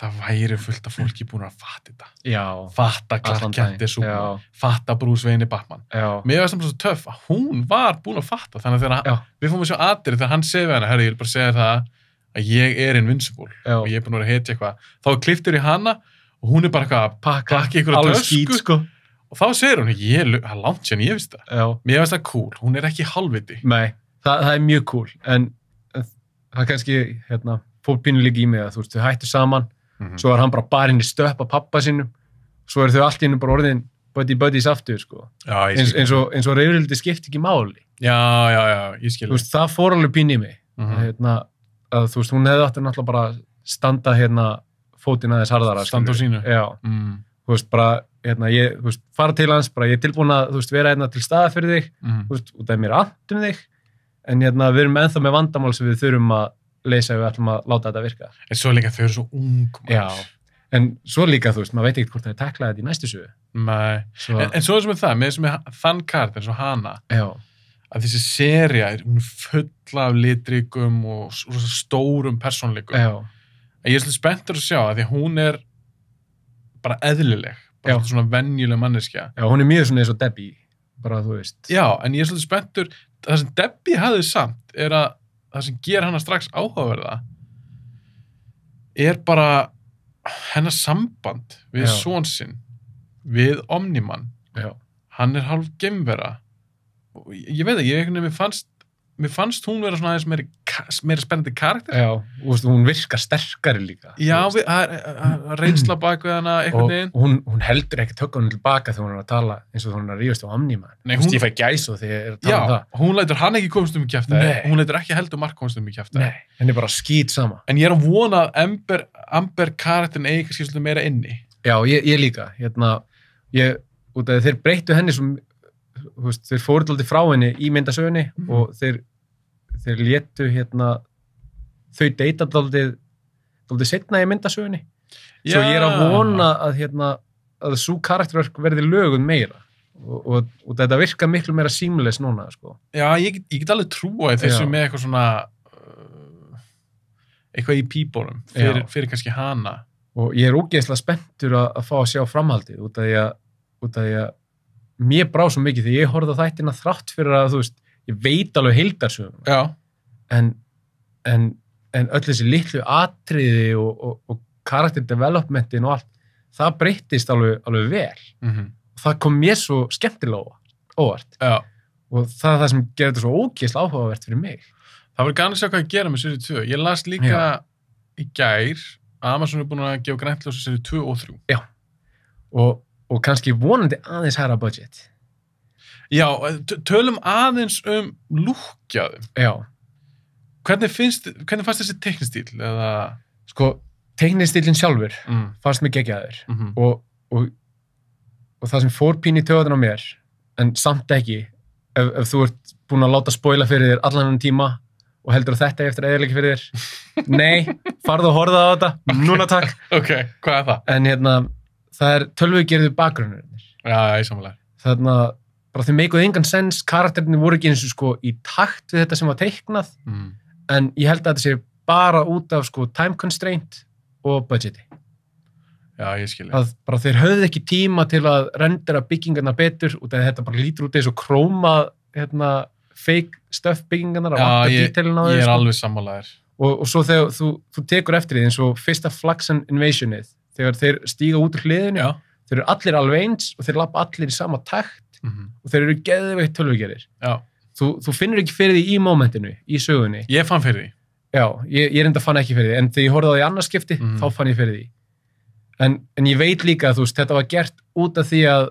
Það væri fullt af fólki búin að fatta þetta. Já. Fatta Clark Kent er Superman. Fatta Bruce Wayne er Batman. Já. Mér var samt svo töff að hún var búin að fatta. Þannig að þegar við fórum að sjá aðrið þegar hann segði við hana, herri, ég vil bara segja það að ég er invincible og ég er búin að vera að hetja eitthvað. Þá kliftur í hana og hún er bara eitthvað að pakka ykkur á tösku. Sko. Og þá segir hún, það er langt síðan ég vissi það. Já. Mér finnst það cool. Hún er ekki halvviti. Nei, það er mjög cool. En það kannski, fór pínu líka í mig að þú veist, þau hættu saman. Svo var hann bara barinn í stöpp af pappa sínum. Svo eru þau allt í hennu bara orðin buddies aftur, sko. Já, eins og reyfrildi skipti ekki máli. Já, ég skil. Þú veist, það fór alveg pínu í mig. Að þú veist, hún hefði átti náttúrulega bara standa fótinn aðeins harðara. Standa á sínu. Já. Þú veist, bara, þú veist, fara til hans, bara ég er tilbúin að, þú veist, vera til staða fyrir þig, þú veist, út af mér allt þig, en við erum ennþá með vandamál sem við þurfum að leysa ef við ætlum að láta þetta virka. En svo líka þau eru svo ung. Já, en svo líka, þú veist, maður veit ekkert hvort það er taklaði þetta í næstu sögu. Nei, en svo er sem er það, með þann kart eins og hana, að þessi sería er full af litríkum og stórum persónleikum. Já. En ég er svolítið spenntur að sjá að því að hún er bara eðlileg, bara svona venjuleg manneskja. Já, hún er mjög svona eins og Debbie, bara þú veist. Já, en ég er svolítið spenntur, það sem Debbie hafði samt er að það sem ger hana strax áhugaverða er bara hennar samband við son sinn, við Omniman. Já. Hann er hálf geimvera. Ég veit ekki, mér fannst mér fannst hún vera svona aðeins meira spennandi karakter. Já, og hún virkar sterkari líka. Já, reynsla bak við hana einhvern veginn. Og hún heldur ekki tökkunum tilbaka þegar hún að tala eins og hún að rífast á Omni-Man. Nei, ég fæ gæsa þegar ég að tala það. Já, hún lætur hann ekki komast í kjaftaði. Hún lætur ekki heldur Mark komast í kjaftaði. Nei, henni bara skít sama. En ég að vona að Amber karakterin eigi kannski svolítið meira inni. Já, ég líka. Út af þeir breyttu henni svo, þeir fóru alltaf frá henni í myndasögunni og þeir létu þau deyta alltaf setna í myndasögunni. Svo ég að vona að sú karakterverk verði lögun meira og þetta virka miklu meira seamless núna, sko. Já, ég get alveg trúa þessu með eitthvað svona eitthvað í pípunum fyrir kannski hana. Og ég ógeðslega spenntur að fá að sjá framhaldið út af því að mér brá svo mikið því ég horfði á þættina þrátt fyrir að, ég veit alveg heildarsögum. Já. En öll þessi litlu atriði og karakter developmentin og allt, það breyttist alveg vel. Það kom mér svo skemmtilega óvart. Já. Og það er það sem gerði þetta svo ógeðslega áhugavert fyrir mig. Það var gaman að sjá hvað að gera með seríu 2. Ég las líka í gær að Amazon er búin að gefa græntljósa seríu 2 og 3. Já. Og kannski vonandi aðeins hærra budget. Já, tölum aðeins lúkkjaðum. Já. Hvernig fannst þessi teiknistíl? Eða... Sko, teiknistílinn sjálfur fannst mér geggjaður. Og það sem fór pín í töðan á mér, en samt ekki, ef þú ert búin að láta spoila fyrir þér allan tíma og heldur að þetta eftir eðileggi fyrir þér. Nei, farðu að horfa á þetta. Núna takk. Ok, hvað er það? En það er tölvugerðu bakgrunnurinnir. Já, ég samanlega. Þarna, bara þau meikuðu engan sens, karakterinni voru ekki eins og sko í takt við þetta sem var teiknað, en ég held að þetta sé bara út af sko time constraint og budgeti. Já, ég skilji. Að bara þeir höfðu ekki tíma til að rendera byggingarna betur, út af þetta bara lítur út eins og króma, fake stuff byggingarnar, að vanta dítelin á þau. Já, ég alveg sammálaður. Og svo þegar þú tekur eftir því, eins og fyrsta Flaxen Invasionið, þegar þeir stíga út úr hliðinu, þeir eru allir alveg eins og þeir lappa allir í sama takt og þeir eru geðveikt tölvugerir. Já. Þú finnur ekki fyrir því í momentinu, í sögunni. Ég fann fyrir því. Já, ég reynda fann ekki fyrir því, en þegar ég horfði á því annars skipti, þá fann ég fyrir því. En ég veit líka að þetta var gert út af því að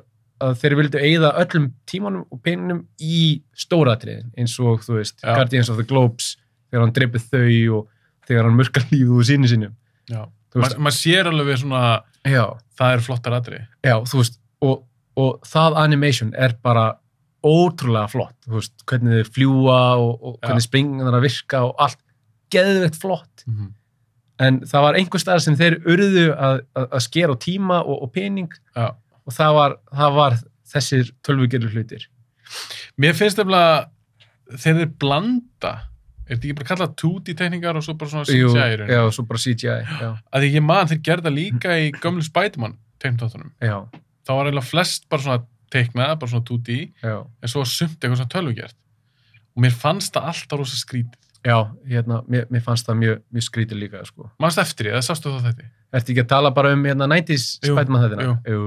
þeir vildu eyða öllum tímanum og peningnum í stóratriðin, eins og, Guardians of the Globes, þegar hann dreipið þau og þegar hann murkar lífið úr sínu sínum. Já. Maður sér alveg við svona, það er flottar atriði. Já, og það animation er bara ótrúlega flott. Hvernig þeir fljúa og hvernig springarnar að virka og allt geðveikt flott. En það var einhver staðar sem þeir urðu að skera á tíma og pening og það var þessir tölvugerðu hlutir. Mér finnst nefnilega þeir blanda. Er þetta ekki bara kallað 2D teikningar og svo bara svona CGI? Já, svo bara CGI, já. Að ég þeir gerða líka í gömlu Spider-Man teiknumþáttunum. Já. Það var eiginlega flest bara svona teiknað, bara svona 2D, en svo sumt eitthvað svona tölvugert. Og mér fannst það alltaf rosa skrítið. Já, mér fannst það mjög skrítið líka, sko. Manstu eftir því, eða sástu það þetta? Ertu ekki að tala bara 90s Spider-Man þættina? Jú.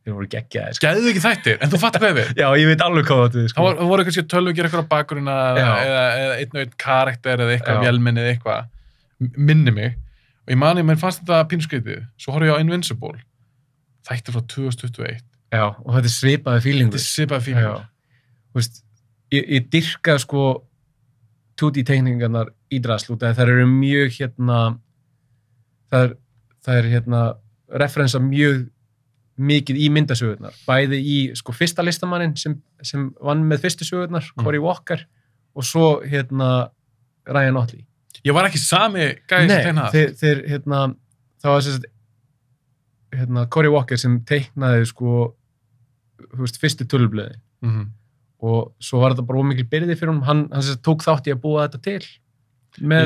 Þeir voru geggjaðir, sko. Geððu ekki þættir, en þú fattar hvað við? Já, ég veit alveg hvað þetta er, sko. Það voru kannski tölvugjur eitthvað á bakgrunna eða einn og einn karakter eða eitthvað vélmenni eða eitthvað. Minni mig. Og mér fannst þetta pínuskrítið. Svo horfði ég á Invincible. Þættir frá 2021. Já, og þetta er svipaði fílingur. Ég dyrka, sko, 2D teikningarnar í drasl út af þær eru mjög það er referensa mjög mikið í myndasögurnar, bæði í sko fyrsta listamannin sem vann með fyrstu sögurnar, Cory Walker og svo Ryan Otley. Ég var ekki sami gæði sem teiknaði. Nei, þeir það var sem sagt Cory Walker sem teiknaði sko fyrstu tölvublöðin. Og svo var þetta bara ómikil byrði fyrir hann tók þátt í að búa þetta til með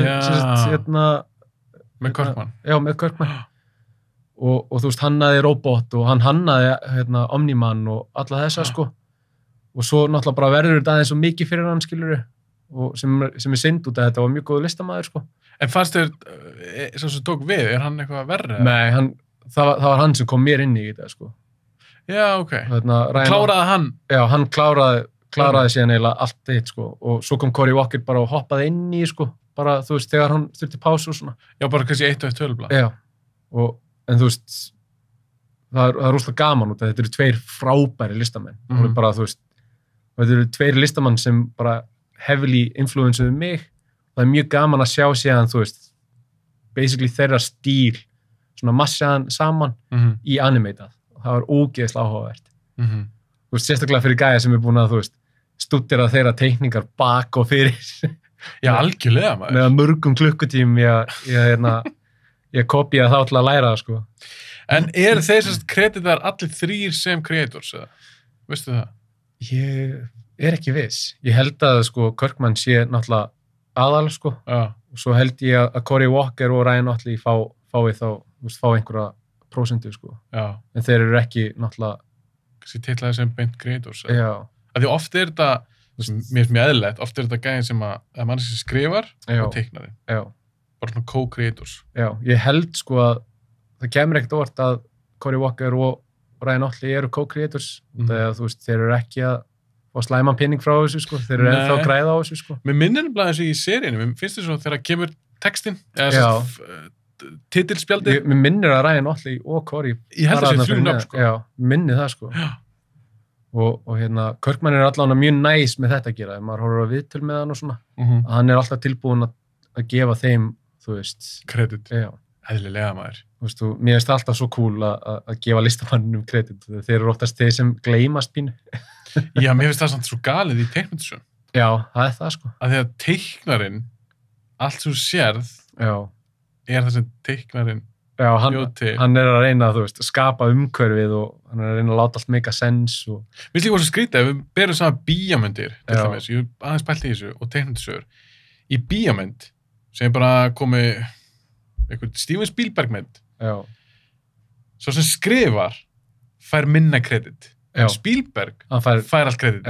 með Kirkman. Já, með Kirkman. Og þú veist, hannaði robot og hann hannaði Omni-Man og alla þessa, sko. Og svo náttúrulega bara verður þetta aðeins svo mikið fyrir hann, skilurðu, og sem er synd út að þetta var mjög góð listamaður, sko. En fannst þér, sem tók við, er hann eitthvað verri? Nei, það var hann sem kom mér inn í þetta, sko. Já, ok. Kláraði hann? Já, hann kláraði kláraði síðan eiginlega allt eitt, sko, og svo kom Cory Walker bara og hoppaði inn í, sko, bara, þú veist, þegar hann þurfti pásu og svona. Já, bara kannski 1 og 1 tölublað. Já, en þú veist, það er rosalega gaman út að þetta eru 2 frábæri listamenn. Og bara, þú veist, þetta eru 2 listamenn sem bara heavily influenceðu mig. Það er mjög gaman að sjá síðan, þú veist, basically þeirra stíl, svona massaðan saman í animatað. Það var ógeðslega áhugavert. Þú veist, sérstaklega fyrir gæja sem er búin að, þú veist, stúdera þeirra teikningar bak og fyrir. Já, algjörlega, maður. Með mörgum klukkutímum ég kopía þá til að læra það, sko. En þeir sem kreditar allir 3 sem creators, eða? Veistu það? Ég er ekki viss. Ég held að, sko, Kirkman sé náttúrulega aðal, sko. Já. Og svo held ég að Cory Walker og Ryan Otley fái þá, þú veist, fá einhverja prósentu, sko. Já. En þeir eru ekki náttúrulega... Kannski titlaði sem beint creators. Já. Af því oft þetta, mér finnst mjög eðlilegt, oft þetta gæðin sem að mann sem skrifar og teiknar þið. Já. Bara svona co-creators. Já, ég held, sko, að það kemur ekkert óvart að Cory Walker og Ryan Otley eru co-creators. Þegar, þú veist, þeir eru ekki að fá slæman pinning frá þessu, sko. Þeir eru ennþá að græða á þessu, sko. Mér minnir nefnilega eins og í seríunum, mér finnst þetta svona þegar kemur textinn, titilspjaldið. Mér minnir að Ryan Otley og Cory ég held að það sé 3 nöfn, sko. Já, minnir það, sko. Já. Og hérna, Kirkman er allavega mjög næs með þetta að gera. Ef maður horfir á viðtöl með hann og svona, að hann er alltaf tilbúin að gefa þeim, þú veist... Kredit. Já. Eðlilega, maður. Þú veist, mér finnst alltaf svo cool að gefa listamanninum kredit. Þeir eru oftast þeir sem gleymast pínu. Já, mér finnst það samt svo galið í teikmyndasögum. Já, það er það, sko. Að því að teiknarinn, allt sem þú sérð, er það sem teiknarinn hann er að reyna, þú veist, að skapa umhverfið og hann er að reyna að láta allt make a sense og... Mér finnst líka svo skrítið, ef við berum saman bíómyndir, til dæmis, ég hef aðeins pælt í þessu, og teikmyndasögur. Í bíómynd, sem bara komið einhvern Steven Spielberg mynd, svo sem skrifar, fær minna kredit. Spielberg fær allt kredit.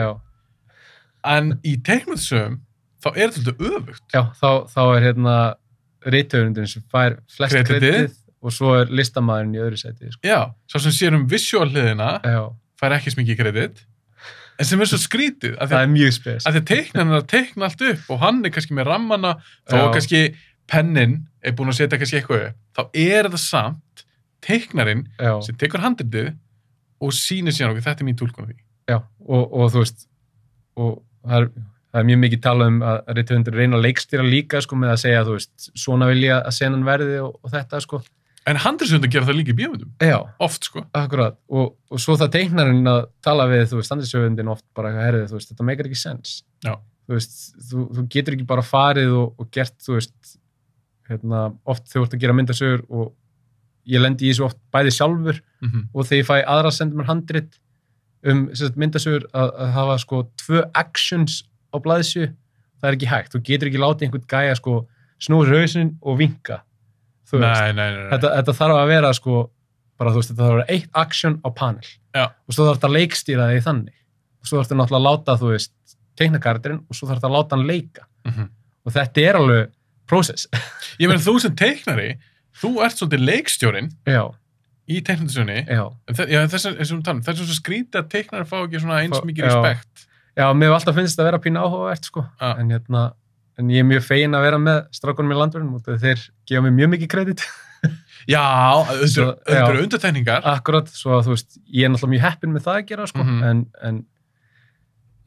En í teikmyndasögum, þá er þetta öfugt. Já, þá er hérna rithöfundurinn sem fær flest kreditið og svo er listamaðurinn í öðru sæti. Sko. Já, svo sem sér visual hliðina, fær ekki smikið kredit, en sem er svo skrítið. Það er mjög spes. Að því teiknarinn er að teikna allt upp og hann er kannski með rammana, þó kannski pennin er búin að setja kannski eitthvað upp, þá er það samt teiknarinn sem tekur handritið og sýnir síðan okkur, þetta er mín túlkun af því. Já, og þú veist, og það er mjög mikið talað að rithöfundur reyna að leikstýra líka, sko, með að segja, þú veist, svona vil ég að senan verði og þetta, sko. En handritshöfundar gera það líka í bíómyndum. Já. Oft, sko. Akkurat. Og svo það teiknarinn að tala við, þú veist, handritshöfundin oft bara eitthvað herðið, þú veist, þetta meikar ekki sens. Já. Þú veist, þú getur ekki bara farið og gert, þú veist, hérna, oft þegar þú ert að gera myndasögur og ég lendi í þessu oft bæði sjálfur og þegar ég fæ aðra að senda mér handrit myndasögur að hafa, sko, 2 actions á blaðsíðu, það er ekki hægt. Þú getur ekki látið einhvern gæja, sko, snúa hausinn og vinka. Nei. Þetta þarf að vera, sko, bara, þú veist, þetta þarf að vera 1 action á panel. Já. Og svo þarf þetta að leikstýra því þannig. Og svo þarf þetta náttúrulega að láta, þú veist, teiknakarakterinn og svo þarf þetta að láta hann leika. Og þetta er alveg process. Ég meina, þú sem teiknari, þú ert svolítið leikstjórinn í teiknandasögunni. Það er svo skrítið að teiknari fá ekki svona eins mikið respekt. Já, mér hef alltaf finnst þetta að vera pínu áhugavert, sko. En ég er mjög fegin að vera með strákunum í landverðinum og þeir gefa mér mjög mikið kredit. Já, auðvitað undirtekningar. Akkurat, svo að þú veist, ég er náttúrulega mjög heppinn með það að gera, sko.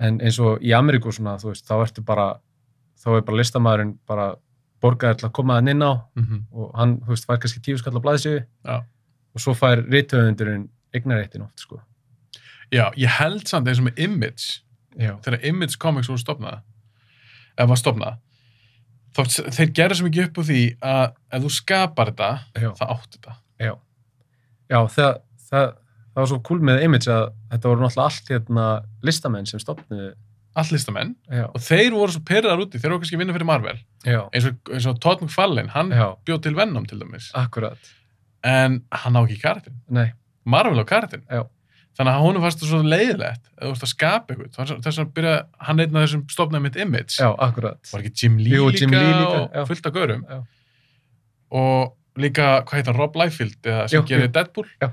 En eins og í Ameríku svona, þú veist, þá er bara listamaðurinn bara borgaður til að koma þann inn á og hann, þú veist, fær kannski 10 skall á blaðsíðu og svo fær rithöfundurinn eignarréttin oft, sko. Já, ég held samt eins og með Image, þegar Image Comics var stofnað, þeir gerðu svo mikið upp á því að ef þú skapar þetta, það átt þetta. Já, það var svo cool með Image að þetta voru náttúrulega allt hérna listamenn sem stofnuðu. Allt listamenn, og þeir voru svo perraðar úti, þeir voru kannski að vinna fyrir Marvel. Eins og Todd McFarlane, hann bjóð til Venom til dæmis. Akkurat. En hann á ekki karakterinn. Nei. Marvel á karakterinn. Já. Þannig að honum fannst það svo leiðilegt að þú veist að skapa eitthvað. Þess að byrja, hann einn af þessum stofnaði mitt Image. Já, akkurat. Var ekki Jim Lee líka og fullt af gaurum. Já. Og líka, hvað heit hann, Rob Liefeld, sem gerir Deadpool. Já.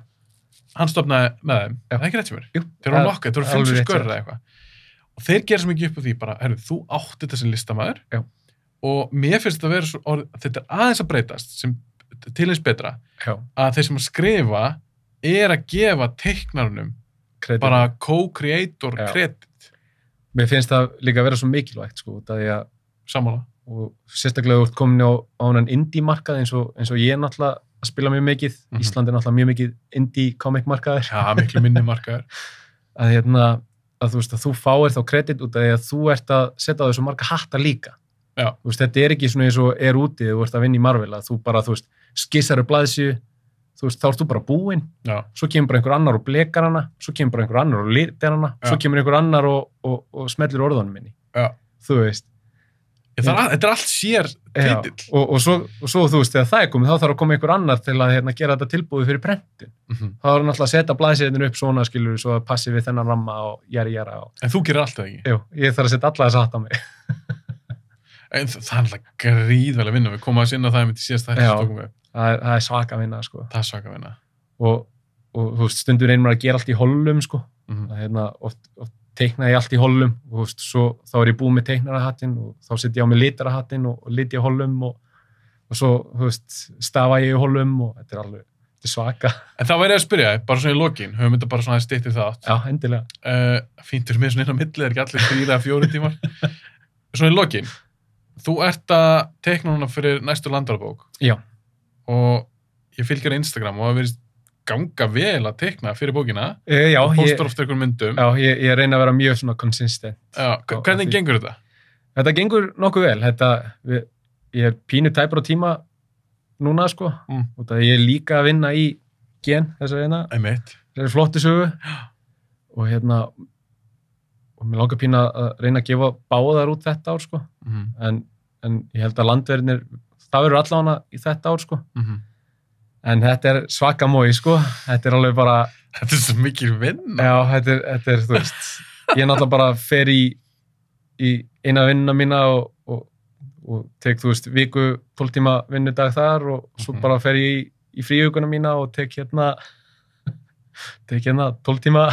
Hann stofnaði með þeim. Það er ekki rétt sem er. Jú. Þeir voru nokkuð, þeir voru 5 skörur eða eitthvað. og þeir gera svo mikið upp á því bara, herru, þú átti þetta sem listamaður Já. og mér finnst þetta að vera svo þetta aðeins að breytast sem til eins betra Já. að þeir sem að skrifa að gefa teiknarunum Kredit. bara co-creator Já. kredit Mér finnst það líka að vera svo mikilvægt, sko, út af því að sammála. og sérstaklega þú ert komin á hann indie-markað eins og ég er náttúrulega að spila mjög mikið. Ísland er náttúrulega mjög mikið indie-comic-markaður. Já, miklu minni markaður. að þú fáir þá kredit út af því að þú ert að setja á þessu marga hatta líka. Já. Þetta er ekki svona eins og er úti, þú ert að vinna í Marvel, að þú bara, skissar blaðsíðu, þá ert þú bara búinn. Já. Svo kemur bara einhver annar og blekar hana, svo kemur bara einhver annar og litir hana, svo kemur einhver annar og smellir orðunum minni. Já. Þú veist. Þetta er allt sér titill. Og svo þegar það er komið, þá þarf að koma einhver annar til að gera þetta tilbúið fyrir prentun. Þá er náttúrulega að setja blaðsíðinu upp svona, skilur, svo að passi við þennan ramma og jæra. En þú gerir alltaf ekki? Jú, ég þarf að setja alla þess aðt á mig. En það er alltaf gríðvæg vinna, við komum að sinna það með síðast það Já, það er svaka vinna, sko. Það er svaka vinna. Og stundur reynir að gera allt í hollum, sko. Oft teikna ég allt í hollum og þá er ég búið með teiknarahattinn og þá setja ég á mig litarahattinn og lit ég hollum og svo stafa ég í hollum og þetta er alveg svaka. En það væri að spyrja, bara svona í lokin, höfum þetta bara svona styttir það átt. Já, endilega. Fíntur mér svona inn á milli, er ekki allir 3 eða 4 tímar. Svona í lokin, þú ert að teikna núna fyrir næstu Landarbók. Já. Og ég fylgir Instagram og það verið ganga vel að teikna fyrir bókina. Já, og postar ofta einhverjum myndum. Já, ég reyna að vera mjög svona consistent. Já, hvernig gengur þetta? Þetta gengur nokkuð vel. Ég er pínu tæpur á tíma núna, sko. Og það ég er líka að vinna í gen, þessar Einmitt. Það er flottu sögu. Og og mér langar pínu að reyna að gefa báðar út þetta ár, sko. En ég held að landverðinir, það verður allavega í þetta ár, sko. En þetta er svaka mói, sko. Þetta er alveg bara... Þetta er svo mikil vinna. Já, þetta er, þú veist, ég náttúrulega bara fer í eina vinnuna mína og tek, þú veist, viku 12 tíma vinnudag þar og svo bara fer ég í fríhuguna mína og tek hérna 12 tíma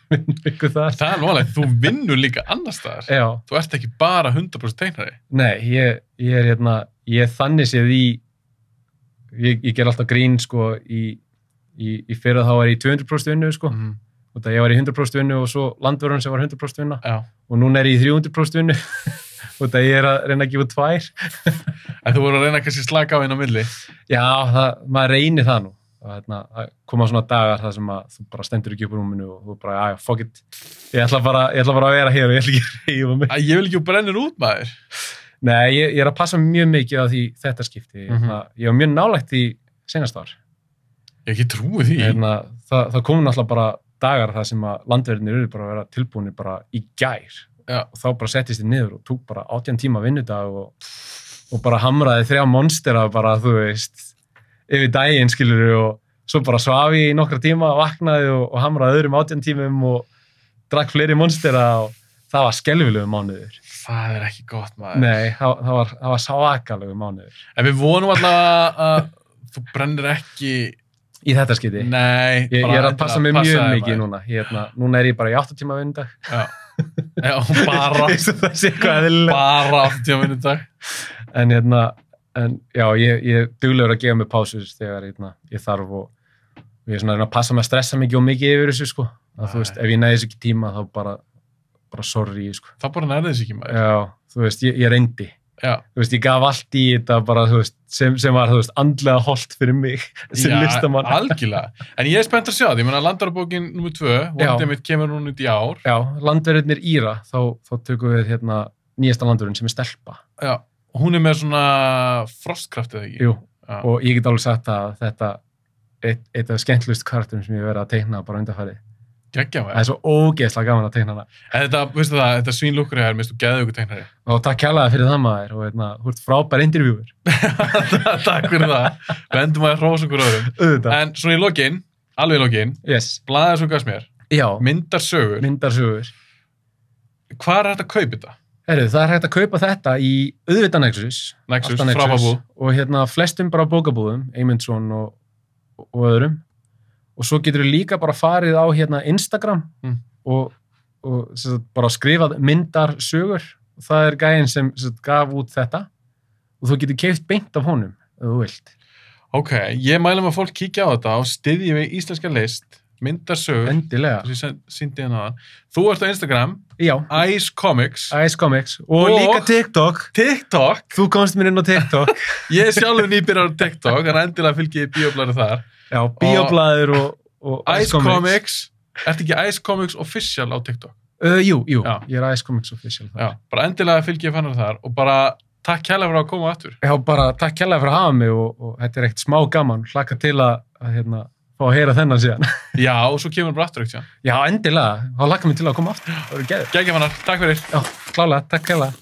vinnuviku þar. Það er alveg, þú vinnur líka annars staðar. Já. Þú ert ekki bara 100% teiknari. Nei, ég er þannig séð ég ger alltaf grín, sko, í fyrra þá var ég 200% vinnu, sko. Og það ég var í 100% vinnu og svo landvörðun sem var 100% vinna. Já. Og núna er ég í 300% vinnu. Og það ég er að reyna að gefa 2. En þú voru að reyna kannski slaka á inn á milli? Já, maður reynir það nú. Það koma svona dagar þar sem að þú bara stendur ekki upp úr rúminu og þú bara, já, fuck it. Ég ætla bara að vera hér og ég ætla ekki að reyfa mig. Ég vil ekki brennir út, maður. Nei, ég er að passa mjög mikið á því þetta skipti. Ég var mjög nálægt í seinast ár. Ég ekki trúi því. Það kom náttúrulega bara dagar þar sem að landverðinir eru bara að vera tilbúinir bara í gær. Já. Og þá bara settist ég niður og tók bara 18 tíma vinnudag og bara hamraði 3 monstera bara, þú veist, yfir daginn, skilur, og svo bara svaf ég í nokkra tíma, vaknaði og hamraði öðrum 18 tímum og drakk fleiri monstera og það var skelfilegu mánuður. Það er ekki gott, maður. Nei, það var svakalegu mánuður. En við vonum alltaf að þú brennir ekki... Í þetta skiti? Nei. Ég er að passa mig mjög mikið núna. Núna er ég bara í 8 tíma vinnudag. Já, bara... Það sé hvað eðlilega. Bara 8 tíma vinnudag. En já, ég er duglegur að gefa mig pásur þegar ég þarf og ég er svona að passa mig að stressa mikið og mikið yfir þessu, sko. Þú veist, ef ég næði þessu ekki tíma þá bara sorry, sko. Það bara nærði þessu ekki, maður. Já, þú veist, ég reyndi. Já. Þú veist, ég gaf allt í þetta bara, þú veist, sem var, þú veist, andlega holdt fyrir mig sem listamann. Já, algjörlega. En ég er spennt að sjá því, ég meina Landarbókin nr. 2, vondið mitt kemur núna út í ár. Já, landverðirnir Íra, þá tökum við nýjasta landverðin sem er stelpa. Já, og hún er með svona frostkraft eða ekki? Jú, og ég get alveg sagt að þetta eitt af skemmtlust karakterum sem ég verið að teikna bara undanfarið. Gekkja maður. Það er svo ógeðslega gaman að teikna hana. En þetta, veistu það, þetta svínlúkur hér, minnst þú geðveikur teiknari. Og takk kærlega fyrir það, maður, og þú ert frábær intervjúur. Takk fyrir það. Við endum að hrósa okkur öðrum. En svona í lokin, alveg í lokin, blaðið sem gafst mér. Já. Myndarsögur. Myndarsögur. Hvað er hægt að kaupa þetta? Það er hægt að kaupa þetta í auðvitað Nexus. Nexus, frábærbúð. Og flestum bara bókabúðum, Eymundsson og öðrum. Og svo getur við líka bara farið á Instagram og sem sagt, bara skrifað myndarsögur og það er gæinn sem sagt, gaf út þetta og þú getur keypt beint af honum ef þú vilt. Ok, ég mælum að fólk kíkja á þetta og styðji við íslenska list, myndarsögur, Endilega. sem ég sýndi hérna þaðan. Þú ert á Instagram, Já, Ice Comics, Ice Comics og líka TikTok. TikTok. Þú komst mér inn á TikTok. Ég er sjálfur nýbyrjar á TikTok, en endilega fylgi ég Bíóblaður þar. Já, Bíóblaður og Ice Comics. Ertu ekki Ice Comics Official á TikTok? Jú, Já. ég er Ice Comics Official. Já, bara endilega fylgi ég fannar þar og bara takk kærlega fyrir að koma aftur. Já, bara takk kærlega fyrir að hafa mig og þetta er ekkert smá gaman. Hlakka til að fá að heyra þennan síðan. Já, og svo kemur bara aftur ekkert, já. Já, endilega. Þá hlakka mig til að koma aftur. Það verður geður. Gægja fannar, takk fyrir. Já, klálega. Takk kærlega.